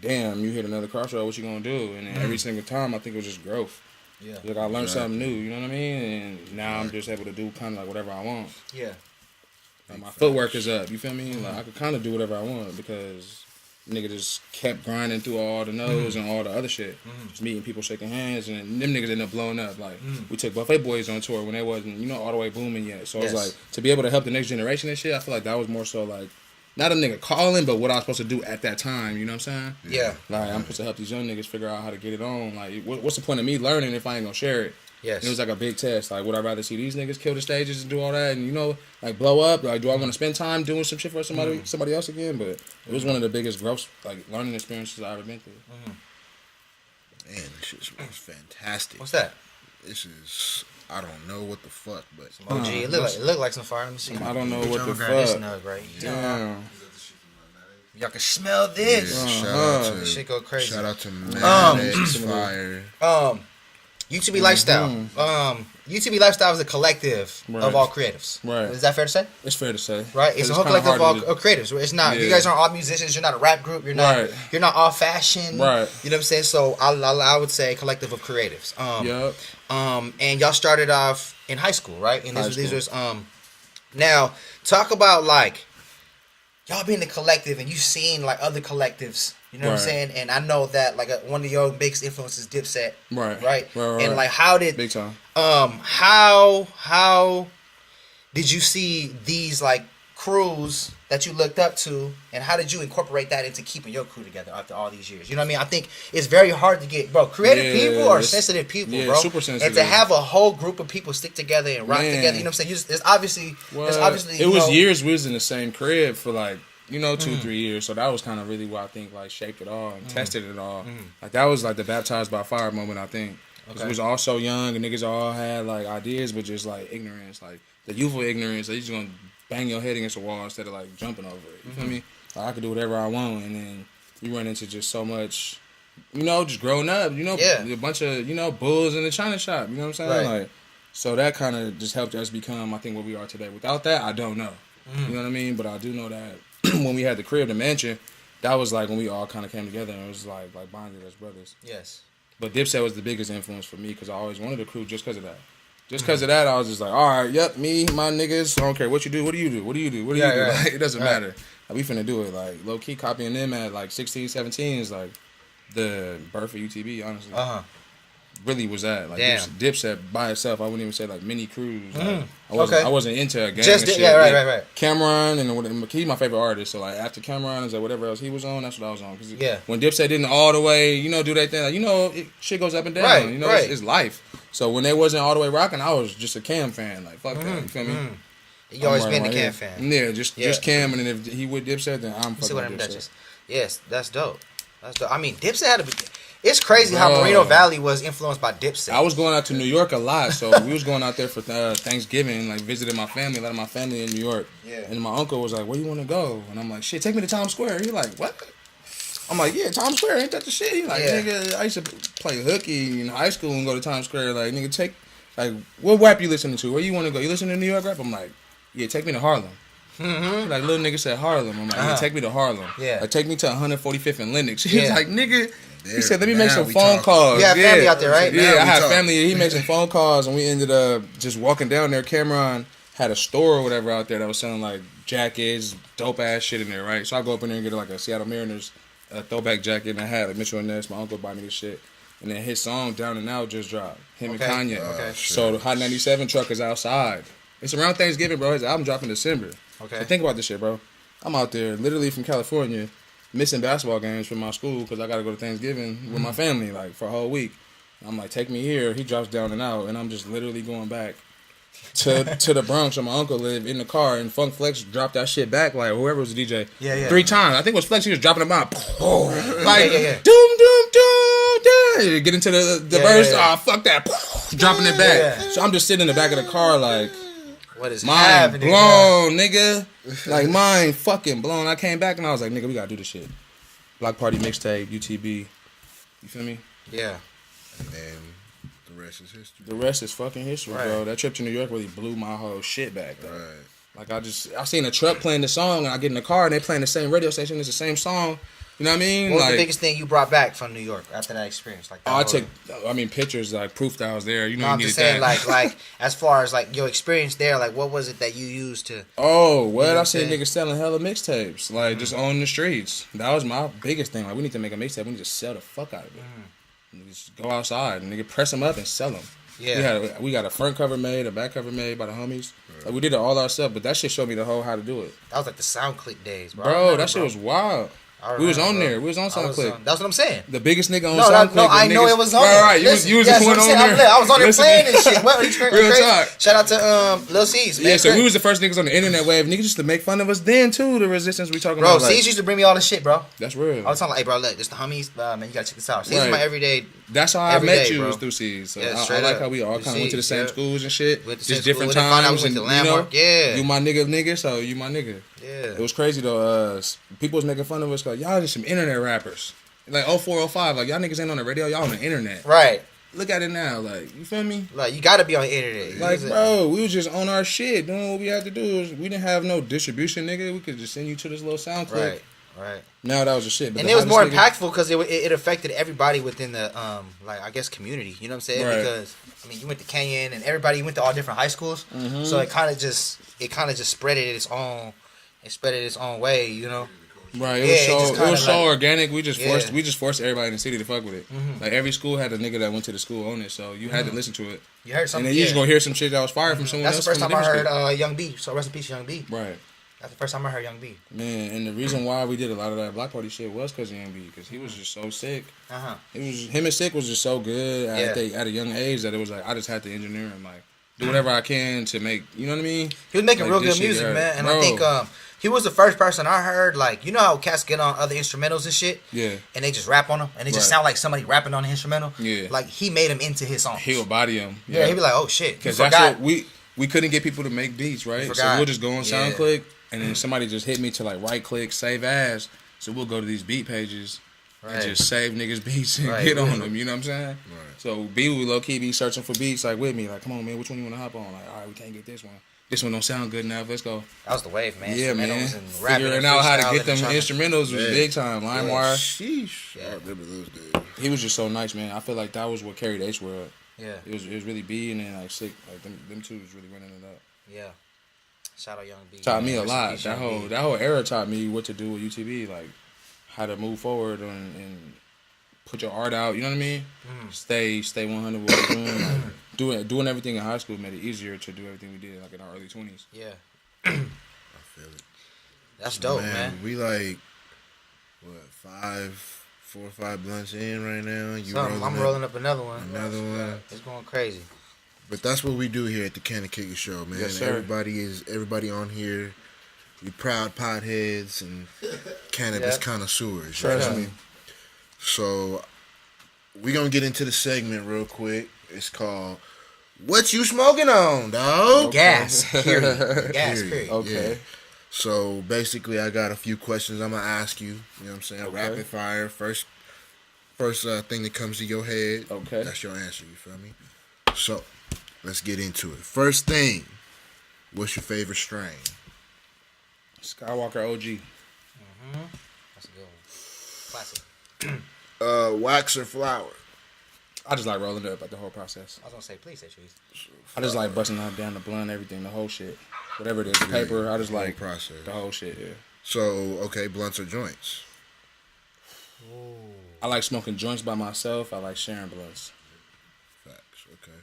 S3: damn, you hit another crossroad, what you gonna do? And then every single time, I think it was just growth. Yeah. Like, I learned something new, you know what I mean? And now I'm just able to do kind of like whatever I want. Yeah. Like, my footwork is up, you feel me? Like, I could kind of do whatever I want because nigga just kept grinding through all the no's and all the other shit. Just meeting people, shaking hands, and them niggas ended up blowing up. Like, we took Buffet Boys on tour when they wasn't, you know, all the way booming yet. So it's like, to be able to help the next generation and shit, I feel like that was more so like, not a nigga calling, but what I was supposed to do at that time, you know what I'm saying? Yeah. Like, I'm supposed to help these young niggas figure out how to get it on. Like, what's the point of me learning if I ain't gonna share it? Yes. And it was like a big test. Like, would I rather see these niggas kill the stages and do all that and, you know, like, blow up? Like, do I want to spend time doing some shit for somebody else again? But it was one of the biggest growth, like, learning experiences I've ever been through.
S2: Man, this shit was fantastic.
S1: What's that?
S2: This is, I don't know what the fuck, but
S1: OG. It looked like some fire. Let me see.
S3: I don't know what the fuck.
S1: This nug right here. Damn. Y'all can smell this.
S2: Yeah,
S1: this shit go crazy.
S2: Shout out to Mad X Fire.
S1: UTB Lifestyle. UTB Lifestyle is a collective of all creatives.
S3: Right.
S1: Is that fair to say?
S3: It's fair to say.
S1: Right. It's a whole collective of all creatives. It's not. You guys aren't all musicians. You're not a rap group. You're not. You're not all fashion.
S3: Right.
S1: You know what I'm saying? So I would say collective of creatives.
S3: Yep.
S1: And y'all started off in high school, right? And these was now talk about like y'all being the collective and you seen like other collectives. You know what I'm saying? And I know that like one of your biggest influences, Dipset. Right. And like how did
S3: big time.
S1: How did you see these like crews that you looked up to, and how did you incorporate that into keeping your crew together after all these years? You know what I mean? I think it's very hard to get, bro. Creative people are sensitive people, bro.
S3: Super sensitive.
S1: And to have a whole group of people stick together and rock together, you know what I'm saying? It's obviously,
S3: it was years we was in the same crib for like 2-3 years, so that was kind of really what I think like shaped it all and tested it all. Like that was like the baptized by fire moment, I think. Because we was all so young and niggas all had like ideas, but just like ignorance, like the youthful ignorance. They just gonna bang your head against the wall instead of like jumping over it. You feel me? Like, I could do whatever I want, and then you run into just so much, just growing up. A bunch of bulls in the china shop. You know what I'm saying?
S1: Right.
S3: Like, so that kind of just helped us become, I think, what we are today. Without that, I don't know. You know what I mean? But I do know that when we had the crib, the mansion, that was like when we all kind of came together and it was like bonded as brothers.
S1: Yes.
S3: But Dipset was the biggest influence for me because I always wanted a crew just because of that. Just because of that, I was just like, all right, yep, me, my niggas, I don't care what you do, what do you do, what do you do, what do you do? Like, it doesn't matter. Like, we finna do it. Like, low-key copying them at like 16, 17 is like the birth of UTB, honestly. Really was that. Like, Dipset by itself, I wouldn't even say like mini crews. Like, I wasn't into a gang and shit.
S1: Right.
S3: Cameron, and he's my favorite artist, so like after Cameron is like whatever else he was on, that's what I was on. Cause when Dipset didn't all the way, do that thing, like, shit goes up and down. It's life. So when they wasn't all the way rocking, I was just a Cam fan. Like, fuck that. You feel me?
S1: You always been a Cam fan.
S3: Yeah, just Cam, and if he with Dipset, then I'm fucking with Dipset.
S1: Yes, that's dope. I mean, Dipset had a... It's crazy how Moreno Valley was influenced by Dipset.
S3: I was going out to New York a lot, so we was going out there for Thanksgiving, like visiting my family, a lot of my family in New York. Yeah. And my uncle was like, "Where you want to go?" And I'm like, "Shit, take me to Times Square." He like, "What?" I'm like, "Yeah, Times Square, ain't that the shit?" He like, "Nigga, I used to play hooky in high school and go to Times Square. Like, nigga, what rap you listening to? Where you want to go? You listening to New York rap?" I'm like, "Yeah, take me to Harlem." Like, little nigga said Harlem. I'm like, yeah, take me to Harlem. Yeah. Like, take me to 145th and Lenox. He was like, nigga. He said, let me make some phone calls.
S1: You have family out there, right?
S3: Yeah, I had family. He made some phone calls, and we ended up just walking down there. Cameron had a store or whatever out there that was selling, like, jackets, dope-ass shit in there, right? So I go up in there and get, like, a Seattle Mariners throwback jacket, and I had, like, Mitchell and Ness. My uncle bought me this shit. And then his song, Down and Out, just dropped. Him and Kanye. Okay. So the Hot 97 truck is outside. It's around Thanksgiving, bro. His album dropped in December. Okay. So think about this shit, bro. I'm out there, literally from California, missing basketball games from my school because I got to go to Thanksgiving with my family, like, for a whole week. I'm like, take me here. He drops Down and Out, and I'm just literally going back to the Bronx where my uncle lived in the car, and Funk Flex dropped that shit back, like, whoever was the DJ, 3 times. I think it was Flex. He was dropping them out. Like, doom, doom, doom. Get into the verse. Fuck that. Dropping it back. So I'm just sitting in the back of the car, like,
S1: what is
S3: mind blown, nigga. Like, mind fucking blown. I came back and I was like, nigga, we gotta do this shit. Block Party mixtape, UTB. You feel me?
S1: Yeah.
S2: And then the rest is history.
S3: The rest is fucking history, bro. That trip to New York really blew my whole shit back, though. Right. Like, I seen a truck playing the song, and I get in the car, and they playing the same radio station. It's the same song. You know what I mean?
S1: What was the biggest thing you brought back from New York after that experience? Like,
S3: I took pictures, like, proof that I was there. You know,
S1: I'm just saying, like, as far as, like, your experience there, like, what was it that you used to...
S3: Oh, well, I seen niggas selling hella mixtapes, like, just on the streets. That was my biggest thing. Like, we need to make a mixtape. We need to sell the fuck out of it. Just go outside and nigga press them up and sell them. Yeah. We got a front cover made, a back cover made by the homies. Right. Like, we did it all ourselves, but that shit showed me the whole how to do it.
S1: That was like the SoundClick days, bro.
S3: Bro, that shit was wild. We was on there. We was on SoundClick.
S1: That's what I'm saying.
S3: The biggest nigga on SoundClick.
S1: No, I know it was on there.
S3: Right. You was the one on there.
S1: I was on there playing and shit.
S3: Real talk.
S1: Shout out to Lil C's.
S3: Yeah, so we was the first niggas on the internet wave. Niggas used to make fun of us then too. The resistance we talking about.
S1: Bro, C's used to bring me all the shit, bro.
S3: That's real.
S1: I was talking like, hey, bro, look, this the homies. Man, you gotta check this out. C's is my everyday.
S3: That's how I met you, was through C's. So I like how we all kind of went to the same schools and shit. Just different times. And, you know, you my nigga, so you my nigga. Yeah. It was crazy though. People was making fun of us because y'all just some internet rappers. Like 04, 05, like y'all niggas ain't on the radio, y'all on the internet.
S1: Right.
S3: look at it now. Like, you feel me?
S1: Like, you gotta be on the internet.
S3: Like, bro, we was just on our shit doing what we had to do. We didn't have no distribution, nigga. We could just send you to this little sound clip.
S1: Right.
S3: Now that was the shit. But
S1: and it was more impactful because it affected everybody within the like, I guess, community. You know what I'm saying?
S3: Right.
S1: Because I mean, you went to Kenyon and everybody, you went to all different high schools, so it kind of just spread it its own. It spread it its own way. You know.
S3: Right, it was so organic. We just forced everybody in the city to fuck with it. Like, every school had a nigga that went to the school on it, so you had to listen to it.
S1: You heard something,
S3: and then you just go hear some shit that was fired from someone else.
S1: That's the first time I heard Young B. So rest in peace, Young B.
S3: Right.
S1: That's the first time I heard Young B.
S3: Man, and the reason why we did a lot of that Block Party shit was because of Young B, because he was just so sick. Him and Sick was just so good at a young age that it was like I just had to engineer him, like, do whatever I can to make, you know what I mean?
S1: He was making real good music, man, and I think he was the first person I heard, like, you know how cats get on other instrumentals and shit?
S3: Yeah.
S1: And they just rap on them, and it just sound like somebody rapping on the instrumental?
S3: Yeah.
S1: Like, he made him into his songs.
S3: He would body him.
S1: Yeah, he'd be like, oh, shit.
S3: Because that's what we couldn't get people to make beats, right? So we'll just go on SoundClick, and then somebody just hit me to, like, right-click, save as. So we'll go to these beat pages and just save niggas beats and get on them, you know what I'm saying? Right. So B would low-key be searching for beats, like, with me. Like, come on, man, which one you want to hop on? Like, all right, we can't get this one. This one don't sound good enough. Let's go.
S1: That was the wave, man.
S3: Yeah, man.
S1: Figuring
S3: out how to get them instrumentals was big time. LimeWire.
S2: Sheesh. Yeah, I remember those days.
S3: He was just so nice, man. I feel like that was what carried H World.
S1: Yeah.
S3: It was really B, and then like Sick. Like them two was really running it up.
S1: Yeah. Shout out Young B.
S3: Taught me a lot. That whole era taught me what to do with UTB, like how to move forward and put your art out. You know what I mean? Stay 100 with what you're doing. Like, doing everything in high school made it easier to do everything we did, like in our early 20s.
S1: Yeah.
S2: I feel it.
S1: That's dope, man.
S2: We like, what, 4 or 5 blunts in right now.
S1: I'm rolling up another one. It's going crazy.
S2: But that's what we do here at the CANNA Kicker Show, man.
S3: Yes, sir.
S2: Everybody on here. We proud potheads and cannabis connoisseurs.
S3: Trust me.
S2: So we're gonna get into the segment real quick. It's called "What You Smoking On, Dog?"
S1: Okay. Gas. Period. Gas. Period.
S3: Okay.
S2: Yeah. So basically, I got a few questions I'm gonna ask you. You know what I'm saying?
S3: Okay.
S2: Rapid fire. First thing that comes to your head.
S3: Okay.
S2: That's your answer. You feel me? So let's get into it. First thing, what's your favorite strain?
S3: Skywalker OG.
S1: That's a good one. Classic.
S2: Wax or flower?
S3: I just like rolling it up, like the whole process.
S1: I was gonna say, please say trees.
S3: I just like busting out down the blunt, everything, the whole shit, whatever it is, the paper. I just like
S2: process,
S3: the whole shit. Yeah.
S2: So okay, blunts or joints?
S1: Ooh.
S3: I like smoking joints by myself. I like sharing blunts.
S2: Facts. Okay.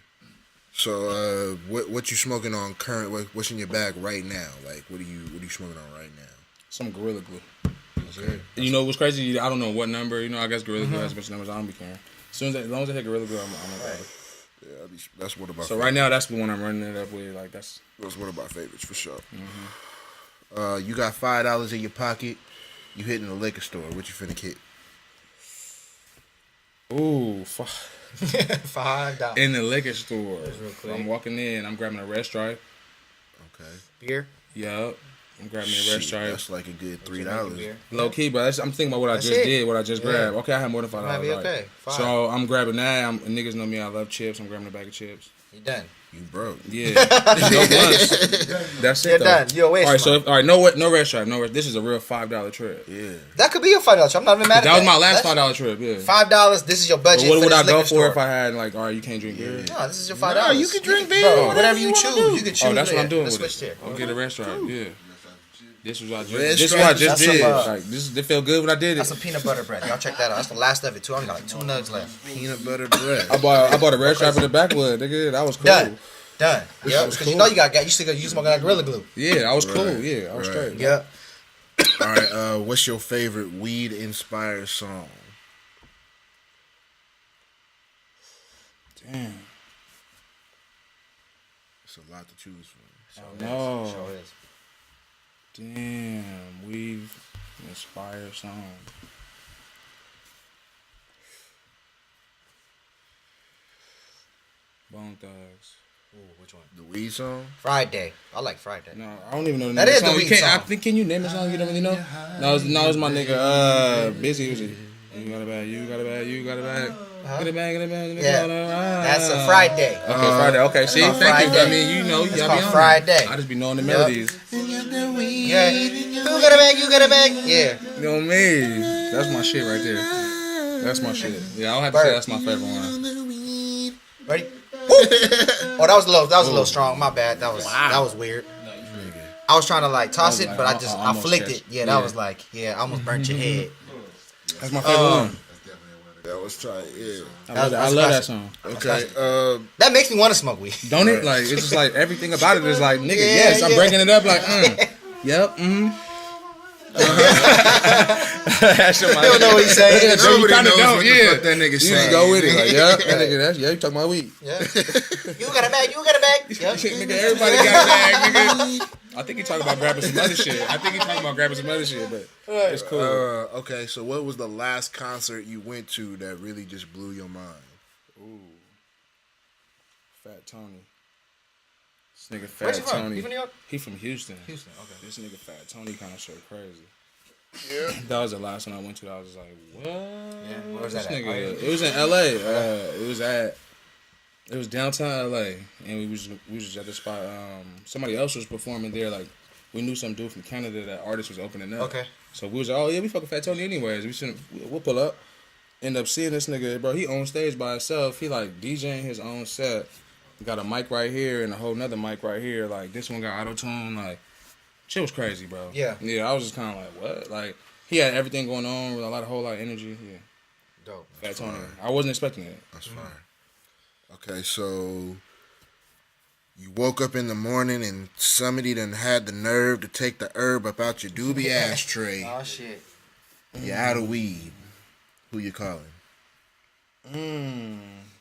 S2: So what you smoking on current? What's in your bag right now? Like what are you smoking on right now?
S3: Some Gorilla Glue.
S2: Okay.
S3: You know what's crazy? I don't know what number. You know, I guess Gorilla Glue has a bunch of numbers. I don't be caring. As long as I hit Gorilla Glue, I'm okay.
S2: Yeah, that's one of my.
S3: So right now, that's the one I'm running it up with. Like that's
S2: one of my favorites for sure. You got $5 in your pocket. You hitting the liquor store. What you finna hit?
S3: Ooh,
S1: $5
S3: in the liquor store.
S1: Real quick.
S3: I'm walking in. I'm grabbing a red stripe.
S2: Okay.
S1: Beer.
S3: Yup. I'm grabbing a red stripe.
S2: That's like a good $3.
S3: Low key, but I'm thinking about what I just did, what I just grabbed. Okay, I had more than $5.
S1: Might be okay.
S3: Right. So I'm grabbing that. Niggas know me. I love chips. I'm grabbing a bag of chips.
S1: You done.
S2: You broke.
S3: Yeah. No blunts. That's it.
S1: You're done. You're
S3: all right. No red stripe. No red. This is a real $5 trip.
S2: Yeah.
S1: That could be a $5 trip. I'm not even mad at that.
S3: That was my last $5 trip. Yeah.
S1: $5. This is your budget.
S3: But what would I go for
S1: store.
S3: if I had like, all right, you can't drink beer?
S1: No, this is your $5.
S2: No, you can drink beer.
S1: Bro, whatever you choose. You can choose.
S3: Oh, that's what I'm doing.
S1: Let's
S3: with
S1: switch
S3: it.
S1: there.
S3: I'll get a red stripe. Yeah. This is what I
S2: Red
S3: just
S1: stripe.
S3: did.
S1: That's
S3: Like this, it felt good when I did it.
S1: That's some peanut butter bread. Y'all check that out. That's the last of it too. I only got like 2 nugs left.
S2: Peanut butter bread.
S3: I bought a red stripe in the backwood, nigga. That was cool.
S1: Done. Yeah, because
S3: cool.
S1: you know you smoking that Gorilla Glue.
S3: Yeah, I was cool. Yeah, I was straight.
S1: Yeah.
S2: All right. What's your favorite weed inspired song?
S3: Damn.
S2: It's a lot to choose from.
S3: No.
S1: Sure is.
S3: Damn, we've inspired song. Bone Thugs.
S1: Ooh, which one?
S2: The weed song?
S1: Friday. I like Friday.
S3: No, I don't even know the
S1: That
S3: name
S1: is
S3: of the
S1: the
S3: song.
S1: weed song.
S3: I think, can you name the song? You don't really know? No, it's my nigga. Busy. Was it? You got a bag, you got a bag, you got a bag.
S1: Uh-huh.
S3: Get a bag, get a bag, get a
S1: Yeah.
S3: bag.
S1: That's a Friday.
S3: Okay, Friday. Okay, see,
S1: called
S3: thank you.
S1: Friday.
S3: I mean, you know, you
S1: It's
S3: gotta
S1: called
S3: be on
S1: Friday.
S3: it. I just be knowing the melodies.
S1: Yeah. You got a bag, you got a bag. Yeah.
S3: You know me. That's my shit right there. That's my shit. Yeah, I'll have to say that's my favorite one.
S1: Ready? Oh, that was a little strong. My bad. That was weird. I was trying to like toss it,
S3: like,
S1: but I
S3: almost
S1: flicked
S3: catch.
S1: it. Yeah, that was like, I almost burnt your head.
S3: That's my favorite one.
S2: That was tight. Yeah.
S3: I love that song.
S2: Okay.
S1: That makes me want to smoke weed.
S3: Don't it? Like, it's just like everything about it is like, nigga,
S1: Yeah,
S3: yes. I'm
S1: yeah.
S3: breaking it up like, yep, That shit
S1: You don't know what he's saying.
S3: You
S2: Nobody
S3: kinda
S2: knows
S3: don't,
S2: what
S3: yeah.
S2: the fuck that nigga
S3: You
S2: saying.
S3: just go with it. Like, yep, that nigga, that's, yeah, you talking about weed.
S1: Yeah. You got a bag, you got a bag. Yep.
S3: Nigga, everybody got a bag, nigga. I think he talking about grabbing some other shit. But it's cool.
S2: Okay, so what was the last concert you went to that really just blew your mind?
S3: Ooh. Fat Tony. This nigga
S1: Where's
S3: Fat
S1: he from?
S3: Tony.
S1: He from New York?
S3: He from Houston.
S1: Houston, okay.
S3: This nigga Fat Tony kind of shit crazy.
S2: Yeah.
S3: That was the last one I went to. I was like, what?
S1: Yeah, where was
S3: This
S1: that at?
S3: nigga, it was in L.A. It was downtown L.A. And we was at the spot. Somebody else was performing there. Like, we knew some dude from Canada that artist was opening up.
S1: Okay.
S3: So we was like, oh yeah, we fucking Fat Tony anyways. We'll pull up. End up seeing this nigga, bro. He on stage by himself. He like DJing his own set. Got a mic right here and a whole nother mic right here. Like, this one got auto tune. Like, shit was crazy, bro.
S1: Yeah.
S3: Yeah, I was just kind of like, what? Like, he had everything going on with a whole lot of energy. Yeah.
S1: Dope.
S3: Fat Tony. I wasn't expecting it.
S2: That's fine. Okay, so you woke up in the morning and somebody done had the nerve to take the herb up out your doobie ashtray.
S1: Oh shit.
S2: You out of weed. Who you calling?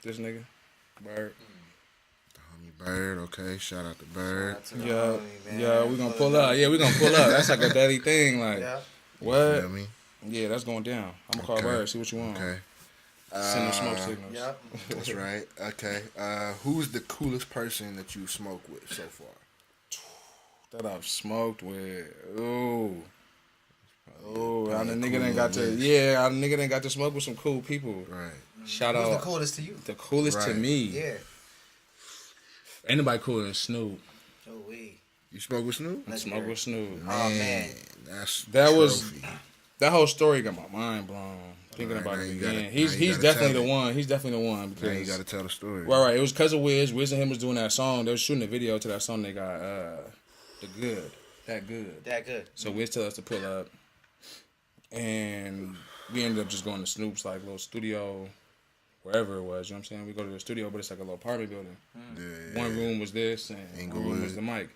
S3: This nigga, Bird.
S2: Homie Bird. Okay, shout out to Bird.
S3: Yeah, we gonna pull up. Yeah, we gonna pull up. That's like a daily thing. Like,
S1: Yeah.
S3: what?
S2: Feel me?
S3: Yeah, that's going down. I'm gonna call
S2: Okay.
S3: Bird. See what you want.
S2: Okay.
S3: Send them smoke signals.
S1: Yep.
S2: That's right. Okay. Who's the coolest person that you smoked with so far?
S3: That I've smoked with. Ooh. I the nigga done got to. Yeah, I the nigga done got to smoke with some cool people.
S2: Right.
S3: Shout
S1: Who's
S3: out.
S1: the coolest to you?
S3: The coolest to
S2: Right.
S3: me.
S1: Yeah.
S3: Ain't nobody cooler than Snoop.
S1: Oh wait.
S2: You smoke with Snoop?
S3: I smoke with Snoop.
S1: Oh man.
S2: That's
S3: That was-
S2: trophy.
S3: That whole story got my mind blown. Thinking
S2: Alright,
S3: about
S2: now
S3: it
S2: you gotta-
S3: again.
S2: now
S3: He's
S2: you gotta
S3: definitely
S2: tell
S3: the
S2: it.
S3: one. He's definitely the one
S2: Now
S3: because
S2: you got to tell the story.
S3: right. It was because of Wiz. Wiz and him was doing that song. They was shooting a video to that song. They got the good, that good.
S1: That good.
S3: So Wiz tell us to pull up, and we ended up just going to Snoop's like little studio, wherever it was. You know what I'm saying? We go to the studio, but it's like a little apartment building.
S2: Yeah.
S3: One room was this, and one room was the mic.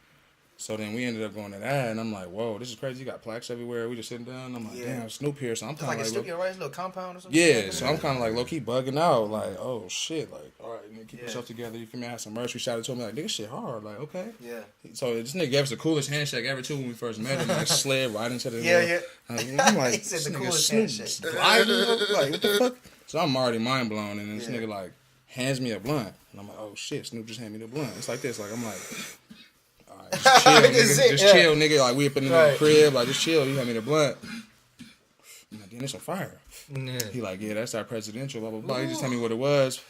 S3: So then we ended up going to that, and I'm like, whoa, this is crazy. You got plaques everywhere. We just sitting down. I'm like,
S1: Yeah.
S3: damn, Snoop here. So I'm
S1: It's
S3: kind
S1: like a
S3: of like,
S1: studio, right? It's a little compound or something.
S3: yeah, so I'm kind of like low key bugging out, like, oh shit, like, all right, nigga, keep yourself together. You feel me? I had some merch. We shouted to him like, nigga, shit hard, like, okay.
S1: Yeah.
S3: So this nigga gave us the coolest handshake ever too when we first met him. Like, slid right into the
S1: Yeah,
S3: I'm like,
S1: He said
S3: this
S1: the
S3: nigga
S1: coolest
S3: Snoop
S1: handshake.
S3: gliding up, like, what the fuck? So I'm already mind blown, and then this
S1: Yeah.
S3: nigga like hands me a blunt, and I'm like, oh shit, Snoop just handed me the blunt. It's like this, like I'm like. Just chill, nigga.
S1: This is it,
S3: Just
S1: yeah.
S3: chill, nigga. Like we up in the
S1: Right.
S3: crib, like just chill. You hand me the blunt. I'm like, damn, this on fire.
S1: Yeah.
S3: He like, yeah, that's our presidential, blah, blah, blah. He just told me what it was.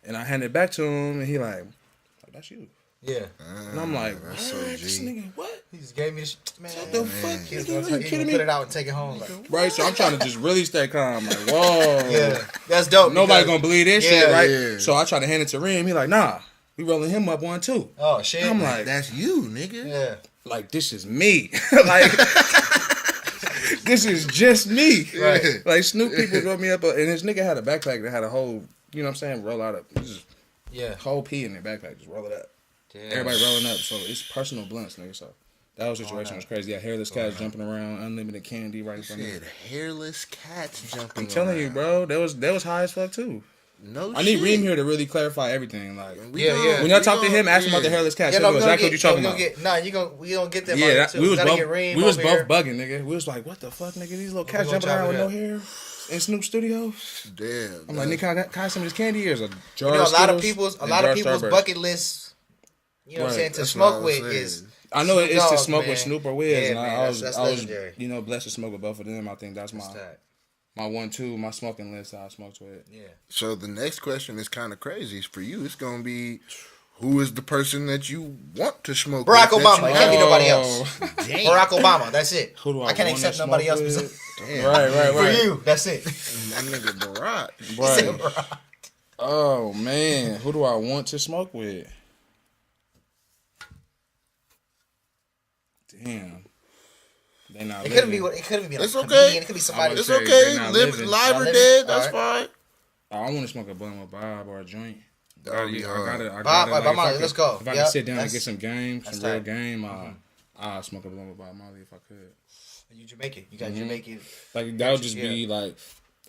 S3: And I handed it back to him, and he like, that's you.
S1: Yeah.
S3: And I'm like,
S2: That's
S3: what?
S2: so
S3: This
S2: G.
S3: nigga, what?
S1: He just gave me this. Man.
S3: What the fuck?
S1: He was
S3: Nigga,
S1: gonna
S3: are you kidding
S1: put it
S3: me?
S1: out and take it home. Like,
S3: Right, so I'm trying to just really stay calm. Like, whoa.
S1: yeah. That's dope.
S3: Nobody
S1: because-
S3: gonna believe this shit,
S1: Yeah.
S3: right?
S2: Yeah.
S3: So I try to hand it to Reem. He like, nah, we rolling him up one too.
S1: Oh shit.
S3: I'm like,
S2: That's you, nigga.
S1: Yeah.
S3: like this is me. Like, this is just me.
S1: Right.
S3: Like Snoop people wrote me up, and this nigga had a backpack that had a whole, you know what I'm saying, roll out of, just
S1: Yeah.
S3: whole pee in their backpack, just roll it up.
S1: Damn.
S3: Everybody rolling up, so it's personal blunts, nigga. So that whole situation was crazy. Yeah, hairless cats jumping around, unlimited candy right in front of me.
S2: Said hairless cats jumping.
S3: I'm telling you,
S2: around.
S3: bro, that was high as fuck too.
S2: No
S3: I need
S2: shit.
S3: Reem here to really clarify everything. Like,
S2: We
S1: Yeah,
S2: gonna-
S1: yeah.
S3: when y'all
S2: we
S3: talk to
S2: gonna-
S3: him, ask him about the
S2: yeah.
S3: hairless cats.
S1: Yeah,
S3: He'll
S1: no,
S3: know
S1: we gonna
S3: exactly what
S1: get,
S3: you're talking
S1: no,
S3: about.
S1: we gonna get that.
S3: Yeah,
S1: too.
S3: we was
S1: gotta
S3: both
S1: get Reem
S3: we was
S1: over
S3: both
S1: here.
S3: bugging, nigga. We was like, what the fuck, nigga? These little cats
S1: gonna
S3: jumping around with
S1: chop
S3: no
S1: it
S3: hair in Snoop studio.
S2: Damn.
S3: I'm like, nigga, can I have some of this candy here? Is a jar
S1: You know,
S3: of
S1: a lot of
S3: Skittles
S1: people's
S3: and jar of Starburst.
S1: bucket list. You know what I'm
S3: Right.
S1: saying? To
S2: That's what I
S1: smoke
S2: was
S1: with
S2: saying.
S1: is.
S3: I know
S1: Snoop
S3: it's to
S1: Dogg,
S3: smoke
S1: man.
S3: with Snoop or Wiz,
S1: Yeah,
S3: and
S1: man,
S3: I was
S1: that's
S3: I was
S1: legendary.
S3: you know blessed to smoke with both of them. I think that's my
S1: that.
S3: my 1-2, my smoking list. I smoked with.
S1: Yeah.
S2: So the next question is kind of crazy. For you, it's gonna be, who is the person that you want to smoke
S1: Barack
S2: with?
S1: Obama. It can't be nobody else.
S2: Damn.
S1: Barack Obama. That's it.
S3: Who do I
S1: can't
S3: wanna
S1: accept nobody
S3: smoke
S1: else.
S3: with?
S2: Damn.
S3: Right.
S1: For you, that's it.
S2: My nigga Barack.
S1: He said
S3: Right.
S1: Barack.
S3: Oh man, who do I want to smoke with? Damn. They not
S1: It couldn't be.
S3: living.
S1: It couldn't be. Like
S2: It's
S1: a
S2: okay.
S1: comedian. It could be somebody.
S2: It's
S3: Say
S2: okay.
S3: they not
S2: Live,
S3: living.
S2: live
S1: Not
S2: or
S1: living?
S2: dead. That's
S1: Alright.
S2: fine.
S3: I want to smoke a blunt with Bob or a joint.
S2: That would be hard.
S3: I
S1: Bob,
S3: gotta,
S1: Bob Marley,
S3: if I could-
S1: let's go.
S3: If I
S1: Yep,
S3: could sit down and
S1: that's-
S3: get some game,
S1: that's
S3: some real
S1: tight.
S3: game, I'll smoke a blunt with Bob Marley if I could.
S1: You Jamaican. You got Jamaican.
S3: Like that would just be like,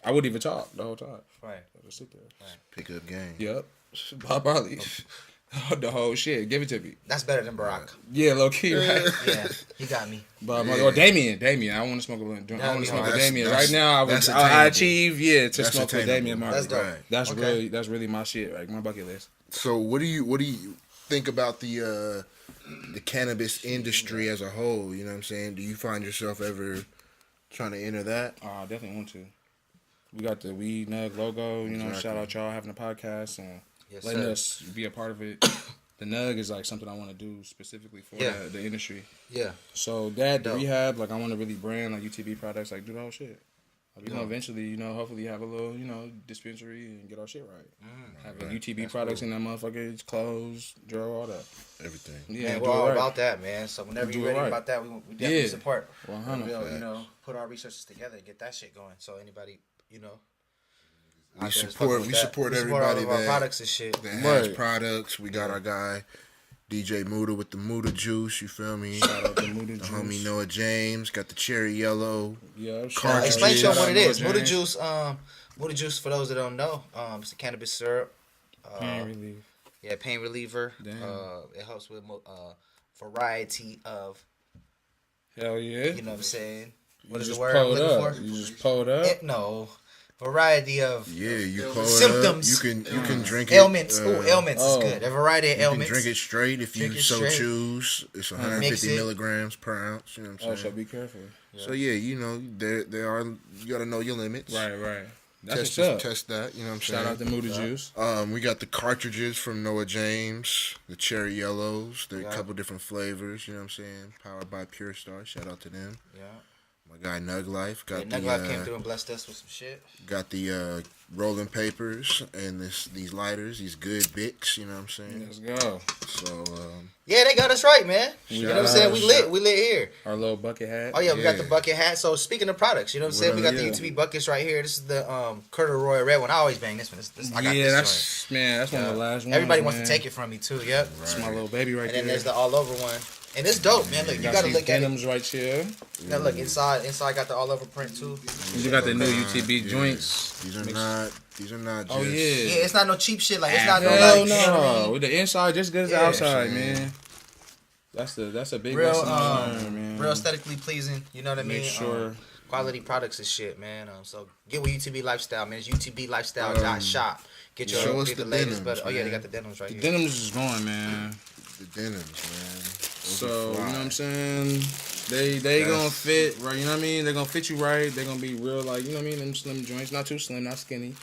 S3: I wouldn't even talk the whole time.
S1: Right.
S3: I'll just sit there.
S2: Pick up game.
S3: Yep. Bob Marley. The whole shit. Give it to me.
S1: That's better than Barack.
S3: Yeah, low key, right?
S1: Yeah, he got me.
S3: Bob Marley. Or Damien. I want to smoke a blunt. I want to smoke with
S2: That's-
S3: Damien.
S2: that's-
S3: Right now,
S2: that's
S3: I
S2: attainable.
S3: achieve, to
S2: That's
S3: smoke with
S2: attainable.
S3: Damien Marley.
S1: That's dope.
S2: Right.
S3: That's really my shit, like my bucket list.
S2: So what do you think about the cannabis industry as a whole? You know what I'm saying? Do you find yourself ever trying to enter that?
S3: I definitely want to. We got the Weed Nug logo,
S2: Exactly.
S3: shout out y'all having a podcast and
S1: Yes,
S3: letting
S1: sir.
S3: us be a part of it. The Nug is like something I want to do specifically for
S1: Yeah.
S3: the industry.
S1: Yeah.
S3: So that, the
S1: Dope.
S3: rehab, like I want to really brand like UTB products, like do the whole shit. Like, we gonna
S1: Yeah.
S3: eventually, hopefully have a little, dispensary and get our shit right. Have a UTB products in that motherfucker, clothes, drill, all that.
S2: Everything.
S3: Yeah,
S1: Man,
S3: do
S1: we're all
S3: it right.
S1: about that, man. So whenever
S3: Do
S1: you're
S3: it
S1: ready
S3: right.
S1: about that, we definitely
S3: Yeah.
S1: support.
S3: 100.
S1: We'll, put our resources together and get that shit going. So anybody,
S2: We
S1: out there that's
S2: support
S1: fucking with that,
S2: support
S1: all
S2: everybody
S1: of our
S2: that
S1: products and shit.
S2: that has
S3: Right.
S2: products. We got our guy DJ Muda with the Muda juice. You feel me?
S3: Shout out to Muda
S2: The
S3: Juice.
S2: homie Noah James got the cherry yellow.
S3: Yeah,
S2: Cartridges.
S1: Explain to them what it is.
S3: Muda
S1: Muda juice. Muda juice, for those that don't know, it's a cannabis syrup.
S3: Pain relief.
S1: Yeah, pain reliever.
S3: Damn.
S1: It helps with variety of.
S3: Hell yeah.
S1: You know what I'm saying? What
S3: You
S1: is the
S3: just
S1: word I'm
S3: pulled
S1: looking
S3: up.
S1: for?
S3: You just pulled up.
S1: No, variety of
S2: Yeah, you pull
S1: Symptoms.
S2: it up. You can drink it.
S1: ailments. Ailments
S3: Oh.
S1: is good. A variety of
S2: You can
S1: ailments.
S2: drink it straight if you
S1: Drink it
S2: so
S1: straight.
S2: choose. It's
S1: Mix
S2: 150
S1: it.
S2: milligrams per ounce. You know what I'm
S3: Oh,
S2: saying?
S3: so be careful.
S2: So yeah, there are, you gotta know your limits.
S3: Right. That's
S2: Test
S3: what's up.
S2: test that. You know what I'm saying?
S3: Shout out to Muda Juice.
S2: We got the cartridges from Noah James, the cherry yellows. They're
S1: Yeah.
S2: a couple different flavors. You know what I'm saying? Powered by Pure Star. Shout out to them.
S1: Yeah.
S2: My guy Nug Life got
S1: Nug
S2: the
S1: Life came through and blessed us with some shit.
S2: got the rolling papers and these lighters, these good Bics. You know what I'm saying?
S3: Let's go.
S2: So
S1: Yeah, they got us right, man. You know what I'm saying? We
S3: Shout-
S1: lit here.
S3: Our little bucket hat.
S1: Oh yeah, we got the
S2: Yeah.
S1: bucket hat. So speaking of products, you know what I'm saying? We got the
S3: Yeah.
S1: UTB buckets right here. This is the Corduroy red one. I always bang this one. I got
S3: Yeah,
S1: this
S3: that's one of the last ones.
S1: Everybody wants
S3: man.
S1: to take it from me too. Yep.
S3: It's my little baby right
S1: And then
S3: there.
S1: there's the all over one. And it's dope, man. Look, you
S3: got
S1: gotta
S3: these
S1: look at it.
S3: denims right here.
S1: Now look inside. Inside got the all over print too.
S3: You got the new UTB
S2: yeah,
S3: joints.
S2: these are not just.
S3: Oh yeah.
S1: Yeah, it's not no cheap shit. Like it's not no
S3: Hell
S1: like. You know what I
S3: no.
S1: mean?
S3: With the inside just good as the
S1: Yeah.
S3: outside, man. That's a big
S1: Real,
S3: lesson to learn, man.
S1: real aesthetically pleasing. You know what I mean?
S3: Make sure.
S1: Quality products and shit, man. So get with UTB Lifestyle, man. It's UTBLifestyle.shop. Get your
S2: show us
S1: get
S2: the
S1: the latest,
S2: denims,
S1: but oh yeah, they
S2: man.
S1: got the denims right
S3: The
S1: here.
S3: denims is going, man.
S2: The denims, man. Those
S3: So,
S2: are
S3: you know
S2: fly.
S3: what I'm saying? They gonna fit, right? You know what I mean? They're gonna fit you right. They're gonna be real, like, you know what I mean? Them slim joints, not too slim, not skinny.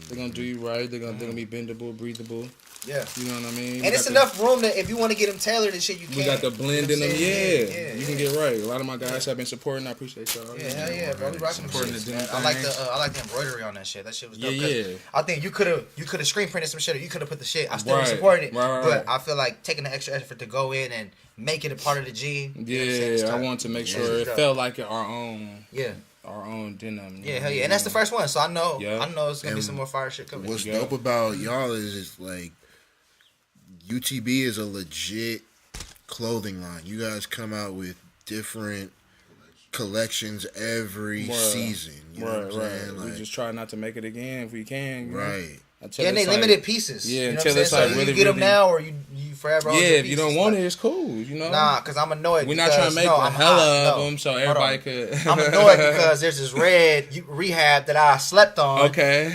S3: They're gonna do you right. They're gonna be bendable, breathable.
S1: Yeah.
S3: You know what I mean?
S1: And it's enough room that if you want to get them tailored and shit, you can.
S3: We got the blend
S1: You
S3: in
S1: know
S3: them,
S1: what I'm saying?
S3: yeah. You can get right. A lot of my guys have been supporting. I appreciate y'all.
S1: Yeah, hell yeah, bro. We rocking them
S3: Supporting
S1: shits,
S3: the
S1: man.
S3: denim
S1: I like
S3: thing.
S1: the I like the embroidery on that shit. That shit was dope.
S3: Yeah,
S1: 'cause
S3: yeah.
S1: I think you could have screen printed some shit, or you could have put the shit. I still
S3: Right,
S1: supported it,
S3: right.
S1: but I feel like taking the extra effort to go in and make it a part of the G. You know what I'm saying? It's
S3: Yeah, I
S1: tight.
S3: want to make
S1: Yeah,
S3: sure
S1: it's
S3: it
S1: dope.
S3: felt like our own denim. you
S1: Yeah,
S3: know,
S1: hell yeah, and that's the first one, so I know
S3: Yeah.
S1: I know it's gonna be
S2: And
S1: some more fire shit coming.
S2: What's
S3: Yeah.
S2: dope about y'all is like UTB is a legit clothing line. You guys come out with different collections every
S3: Right.
S2: season. You know what I'm
S3: Right.
S2: saying?
S3: We
S2: Like,
S3: just try not to make it again if we can. you know?
S2: right.
S3: Until
S1: Yeah, and they
S3: it's like-
S1: limited pieces.
S3: Yeah,
S1: you know
S3: until
S1: what I'm
S3: it's
S1: saying?
S3: like
S1: So
S3: really,
S1: you get them
S3: really-
S1: now, or you forever.
S3: Yeah,
S1: own your
S3: if you don't
S1: pieces.
S3: want
S1: Like,
S3: it, it's cool. You know.
S1: Nah, because I'm annoyed.
S3: We're not trying to make a hella of them so
S1: Hold
S3: everybody
S1: on.
S3: could.
S1: I'm annoyed because there's this red rehab that I slept on.
S3: Okay.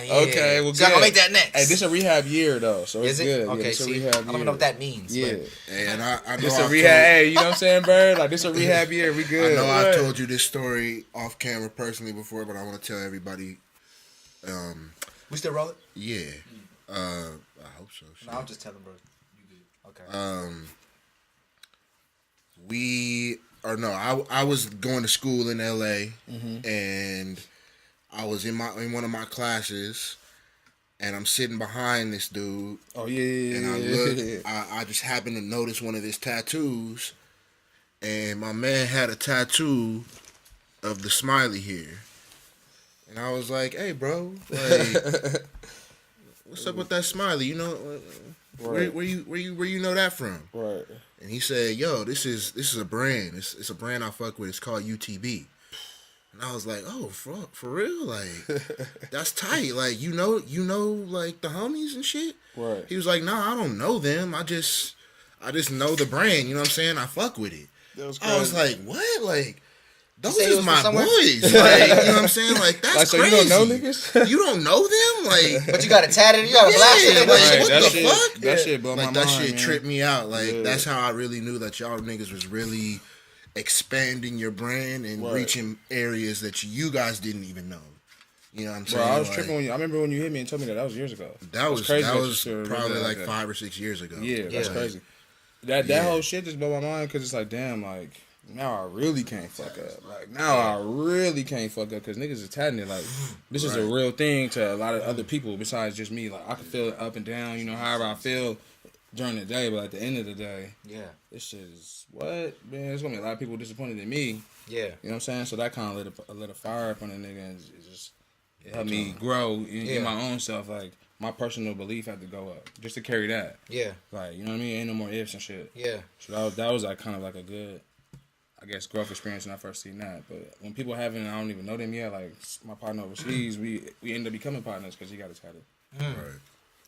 S1: Yeah.
S3: Okay, well,
S1: so I'm
S3: good.
S1: gonna make that next.
S3: Hey, this a rehab year though, so
S1: Is
S3: it's
S1: it?
S3: good.
S1: Okay,
S3: yeah, this a
S1: see,
S3: rehab
S1: I
S3: year.
S1: don't know what that means.
S3: Yeah,
S2: And I know
S3: this a
S2: I've
S3: rehab. Hey, you know what I'm saying, Bird? Like this a rehab year. We good.
S2: I know I've told you this story off camera personally before, but I want to tell everybody.
S1: We still rolling?
S2: Yeah. I hope so.
S1: No, I'm just telling, bro. You good? Okay.
S2: I was going to school in LA, and I was in one of my classes, and I'm sitting behind this dude.
S3: Oh yeah.
S2: And I look, I just happened to notice one of his tattoos, and my man had a tattoo of the smiley here, and I was like, "Hey, bro, like, what's up with that smiley? You know,
S3: Right.
S2: where you know that from?"
S3: Right.
S2: And he said, "Yo, this is a brand. It's a brand I fuck with. It's called UTB." And I was like, "Oh, for real? Like, that's tight. Like, you know, like the homies and shit."
S3: Right.
S2: He was like, "Nah, I don't know them. I just know the brand. You know what I'm saying? I fuck with it."
S3: That was crazy.
S2: I was like, "What? Like, those
S1: say it
S2: is
S1: was
S2: my
S1: from somewhere?
S2: boys. Like, you know what I'm saying? Like, that's
S3: Like, so
S2: crazy.
S3: you don't know niggas?
S2: You don't know them? Like,
S1: But you got it tatted. You got a blast.
S2: Yeah,
S1: it.
S2: like,
S3: Right,
S2: what
S3: that
S2: the
S3: shit,
S2: fuck?
S3: That shit blew my
S2: like
S3: mind.
S2: that shit
S3: man.
S2: tripped me out. Like,
S3: Yeah.
S2: that's how I really knew that y'all niggas was really expanding your brand and
S3: Right.
S2: reaching areas that you guys didn't even know. You know what I'm
S3: Bro,
S2: saying?
S3: I was
S2: Like,
S3: tripping when you. I remember when you hit me and told me that was years ago.
S2: That was
S3: crazy.
S2: probably
S3: really
S2: like
S3: that.
S2: 5 or 6 years ago.
S3: Yeah, that's
S1: Yeah.
S3: crazy. That
S2: Yeah.
S3: whole shit just blew my mind because it's like, damn, like now I really can't fuck up. Like now I really can't fuck up because niggas is tatting it. Like this is a
S2: Right.
S3: real thing to a lot of other people besides just me. Like I can feel it up and down, you know, however I feel during the day, but at the end of the day,
S1: Yeah.
S3: this shit is what man. There's gonna be a lot of people disappointed in me.
S1: Yeah.
S3: You know what I'm saying? So that kind of lit a fire up on the nigga and it helped me grow in my own self. Like my personal belief had to go up just to carry that.
S1: Yeah.
S3: Like you know what I mean? Ain't no more ifs and shit.
S1: Yeah.
S3: So that was like kind of like a good, I guess, growth experience when I first seen that. But when people haven't, I don't even know them yet. Like my partner overseas, we end up becoming partners because he got his tattoo.
S2: Right.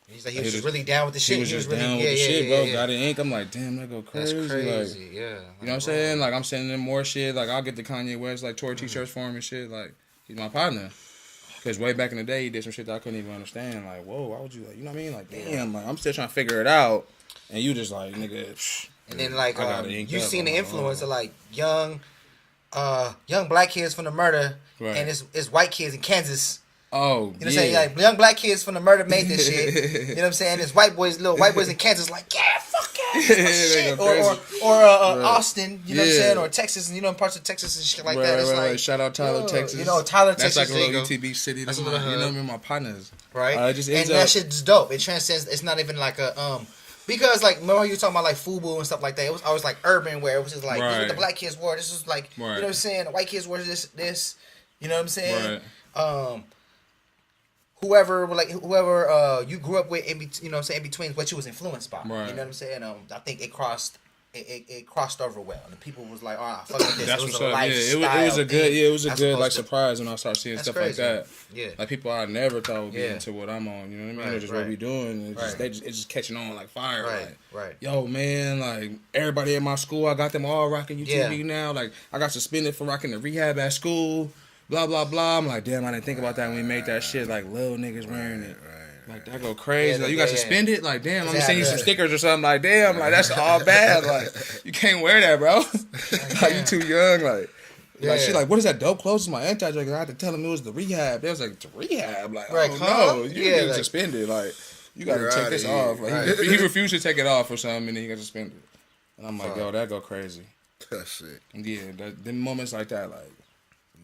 S1: He's like, he was just really down with the shit.
S3: He was just
S1: really,
S3: down with the shit, bro.
S1: Yeah.
S3: Got it ink. I'm like, damn, that go crazy.
S1: That's crazy.
S3: Like,
S1: Yeah.
S3: you know what I'm saying? Like I'm sending him more shit. Like I'll get the Kanye West like tour t-shirts for him and shit. Like he's my partner. Because way back in the day, he did some shit that I couldn't even understand. Like, whoa, why would you, like, you know what I mean? Like, damn, like, I'm still trying to figure it out. And you just like, nigga,
S1: And then like
S3: I got it inked
S1: you
S3: up.
S1: seen the
S3: I'm like,
S1: influence of like young black kids from the murder,
S3: Right.
S1: and it's white kids in Kansas.
S3: oh,
S1: You know what I'm saying? Like young black kids from the murder made this shit. You know what I'm saying? It's little white boys in Kansas, like yeah, fuck yeah,
S3: They
S1: shit.
S3: go
S1: Or
S3: crazy.
S1: Austin, you know what I'm
S3: Yeah.
S1: saying? Or Texas, and you know parts of Texas and shit like that. It's like
S3: Shout out Tyler,
S1: yo,
S3: Texas.
S1: You know Tyler,
S3: That's
S1: Texas.
S3: like a
S1: there you
S3: little
S1: go.
S3: UTB city.
S1: That's
S3: That's
S1: a
S3: my,
S1: little
S3: you know
S1: hood.
S3: what I mean? My partners.
S1: Right?
S3: It just
S1: and
S3: ends
S1: that
S3: up.
S1: shit's dope. It transcends. It's not even like a because like remember you were talking about like FUBU and stuff like that. It was always like urban where it was just like this is what the
S3: Right.
S1: black kids wore. This is like you know what I'm saying. The white kids wore this. You know what I'm saying?
S3: Right.
S1: Whoever you grew up with, you know what I'm saying, in between what you was influenced by.
S3: Right.
S1: You know what I'm saying? I think it crossed over well, and people was like, "Oh, fuck with this."
S3: That's
S1: it was
S3: what's
S1: a
S3: up. Yeah,
S1: lifestyle
S3: it was a good,
S1: thing.
S3: it was a
S1: As
S3: good
S1: opposed
S3: like
S1: to-
S3: surprise when I start seeing
S1: That's
S3: stuff
S1: crazy.
S3: like that.
S1: Yeah.
S3: Like people I never thought would be
S1: Yeah.
S3: into what I'm on. You know what I mean?
S1: Right,
S3: Or just
S1: right.
S3: what we doing. It's
S1: Right.
S3: it's just catching on like fire.
S1: Right,
S3: Like,
S1: right.
S3: yo, man, like everybody in my school, I got them all rocking UTV
S1: Yeah.
S3: now. Like I got suspended for rocking the rehab at school. Blah blah blah. I'm like, damn, I didn't think about that when we made that shit. Like little niggas wearing it. Like that go crazy.
S1: Yeah,
S3: like you got
S1: yeah.
S3: suspended. Like damn, I'm gonna
S1: Yeah,
S3: send you some
S1: yeah.
S3: stickers or something. Like damn, like that's all bad. Like you can't wear that, bro. Like you too young. Like she
S1: Yeah.
S3: like, what is that dope clothes? It's my anti-drug. I had to tell him it was the rehab. They was like, the rehab? Like,
S1: Right,
S3: oh
S1: huh?
S3: no, you
S1: Yeah,
S3: get
S1: like-
S3: suspended. Like you got to
S2: You're
S3: take
S2: outta
S3: this
S2: here.
S3: off. Like
S2: Right.
S3: he refused to take it off or something, and then he got suspended. And I'm like, yo, that go crazy.
S2: That's it.
S3: And yeah, them moments like that, like.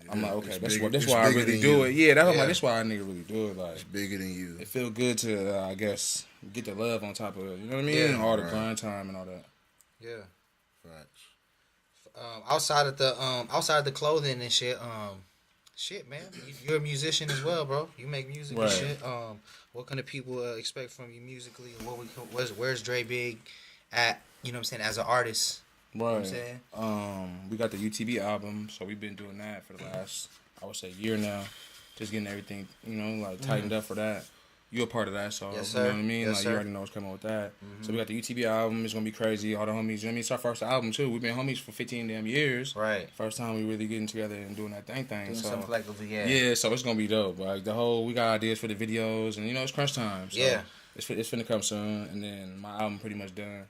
S3: I'm like, okay,
S2: It's
S3: that's
S2: bigger-
S3: that's
S2: it's
S3: why I
S2: bigger
S3: really
S2: than
S3: do
S2: you.
S3: it. Yeah, that's why I'm
S1: Yeah.
S3: like, that's why I nigga really do it. Like,
S2: It's bigger than you.
S3: it feel good to, I guess, get the love on top of it. You know what I mean?
S1: Yeah.
S3: And all the
S2: Right.
S3: grind time and all that.
S1: Yeah.
S2: Facts.
S1: Outside of the clothing and shit, shit, man, you're a musician as well, bro. You make music
S3: Right.
S1: and shit. What kind of people expect from you musically? Where's Dre Bigg at? You know what I'm saying, as an artist.
S3: Right.
S1: what I'm saying?
S3: We got the UTB album, so we've been doing that for the last, I would say, year now. Just getting everything, you know, like tightened up for that. you a part of that, so
S1: Yes,
S3: you know
S1: sir.
S3: what I mean?
S1: Yes,
S3: like
S1: sir.
S3: you already know what's coming with that. So we got the UTB album, it's gonna be crazy. All the homies, you know what I mean? It's our first album too. We've been homies for 15 damn years.
S1: Right.
S3: First time we really getting together and doing that thing.
S1: Doing
S3: So
S1: something collectively, yeah.
S3: yeah, so it's gonna be dope. Like we got ideas for the videos, and you know it's crunch time. So
S1: Yeah.
S3: it's finna come soon, and then my album pretty much done.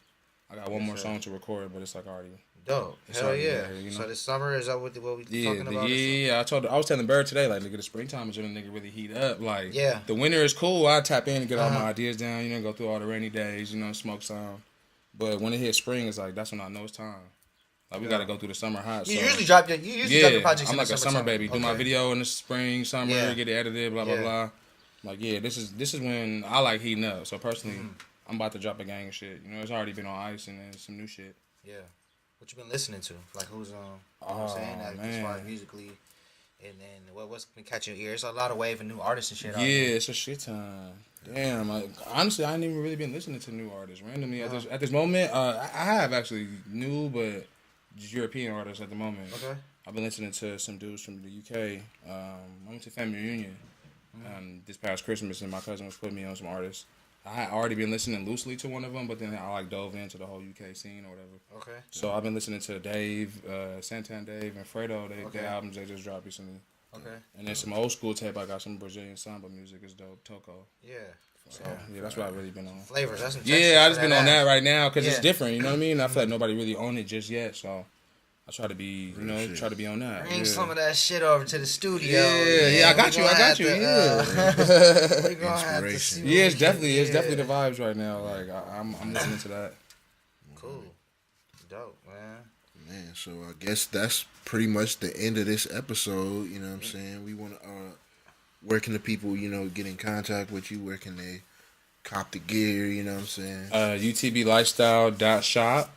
S3: I got one more song to record, but it's like already
S1: dope.
S3: it's
S1: Hell
S3: already
S1: yeah.
S3: there, you know?
S1: So this summer, is that what we talking about?
S3: Yeah. I was telling Bird today, like, nigga, the springtime is when the nigga really heat up. Like,
S1: Yeah.
S3: the winter is cool. I tap in and get all my ideas down. You know, go through all the rainy days. You know, smoke some. But when it hits spring, it's like that's when I know it's time. Like we got to go through the summer hot.
S1: You
S3: so.
S1: usually drop your projects.
S3: I'm
S1: in
S3: like
S1: the
S3: a summer baby. Do my
S1: Okay.
S3: video in the spring, summer,
S1: Yeah.
S3: get it edited, blah blah
S1: Yeah.
S3: blah. Like this is when I like heating up. So personally, I'm about to drop a gang of shit. You know, it's already been on ice and then some new shit.
S1: Yeah. What you been listening to? Like who's you know what I'm saying? Like, as far as musically, and then what's been catching your ear? It's a lot of wave of new artists and shit.
S3: Yeah, it's a shit time. Damn, honestly, I ain't even really been listening to new artists randomly at this moment. I have actually new, but just European artists at the moment.
S1: Okay.
S3: I've been listening to some dudes from the UK. I went to family reunion this past Christmas, and my cousin was putting me on some artists. I had already been listening loosely to one of them, but then I like dove into the whole UK scene or whatever.
S1: Okay.
S3: So I've been listening to Dave, Santan Dave, and Fredo. Their albums they just dropped recently.
S1: Okay.
S3: And then some old school tape. I got some Brazilian samba music. Is dope. Toko.
S1: Yeah.
S3: So yeah, that's what I've really been on.
S1: Flavors. That's some
S3: Yeah, I just been on that right now because it's
S1: Yeah.
S3: different. You know what I mean? I feel like nobody really owned it just yet. So I try to be, try to be on that.
S1: Bring
S3: yeah.
S1: some of that shit over to the studio.
S3: Yeah, I got you.
S1: We gonna have to see what
S3: Yeah, it's
S1: we
S3: definitely
S1: can get.
S3: the vibes right now. Like I'm listening to that.
S1: Cool. Dope, man.
S2: Man, so I guess that's pretty much the end of this episode. You know what I'm saying? We want to, where can the people, get in contact with you? Where can they cop the gear? You know what I'm saying?
S3: UTBlifestyle.shop.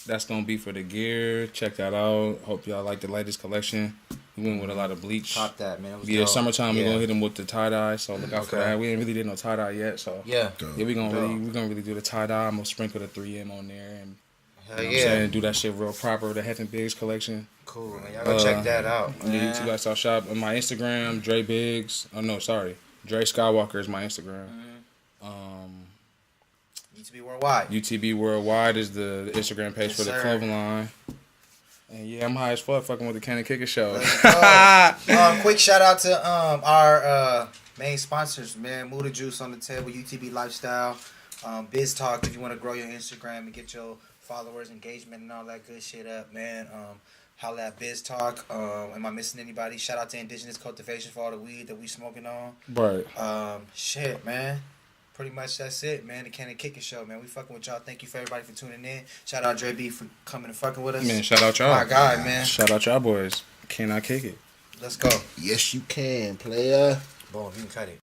S3: That's going to be for the gear. Check that out. Hope y'all like the latest collection. We went with a lot of bleach.
S1: Pop that, man. It was
S3: Yeah,
S1: dope.
S3: summertime, we're going to hit them with the tie-dye, so look out for that. We ain't really did no tie-dye yet, so.
S1: Yeah.
S3: Yeah, we're going to really do the tie-dye. I'm going to sprinkle the 3M on there and
S1: Hell
S3: you know
S1: yeah.
S3: what I'm saying? Do that shit real proper. The Heath and Biggs collection.
S1: Cool, man. Y'all go check that out.
S3: On the YouTube Lifestyle Shop. On my Instagram, Dre Biggs. Oh, no, sorry. Dre Skywalker is my Instagram.
S1: UTB Worldwide.
S3: UTB Worldwide is the Instagram page
S1: Yes,
S3: for the
S1: sir.
S3: clothing line. And yeah, I'm high as fuck fucking with the Cannon Kicker show.
S1: Quick shout out to our main sponsors, man. Muda Juice on the table, UTB Lifestyle, Biz Talk if you want to grow your Instagram and get your followers, engagement, and all that good shit up, man. Holla at Biz Talk. Am I missing anybody? Shout out to Indigenous Cultivation for all the weed that we smoking on.
S3: Right.
S1: Shit, man. Pretty much that's it, man. The Cannon Kicker Show, man. We fucking with y'all. Thank you for everybody for tuning in. Shout out Dre Bigg for coming and fucking with us.
S3: Man, shout out y'all.
S1: My guy, man.
S3: Shout out y'all boys. Can I kick it?
S1: Let's go.
S2: Yes, you can, player.
S1: Boom, you can cut it.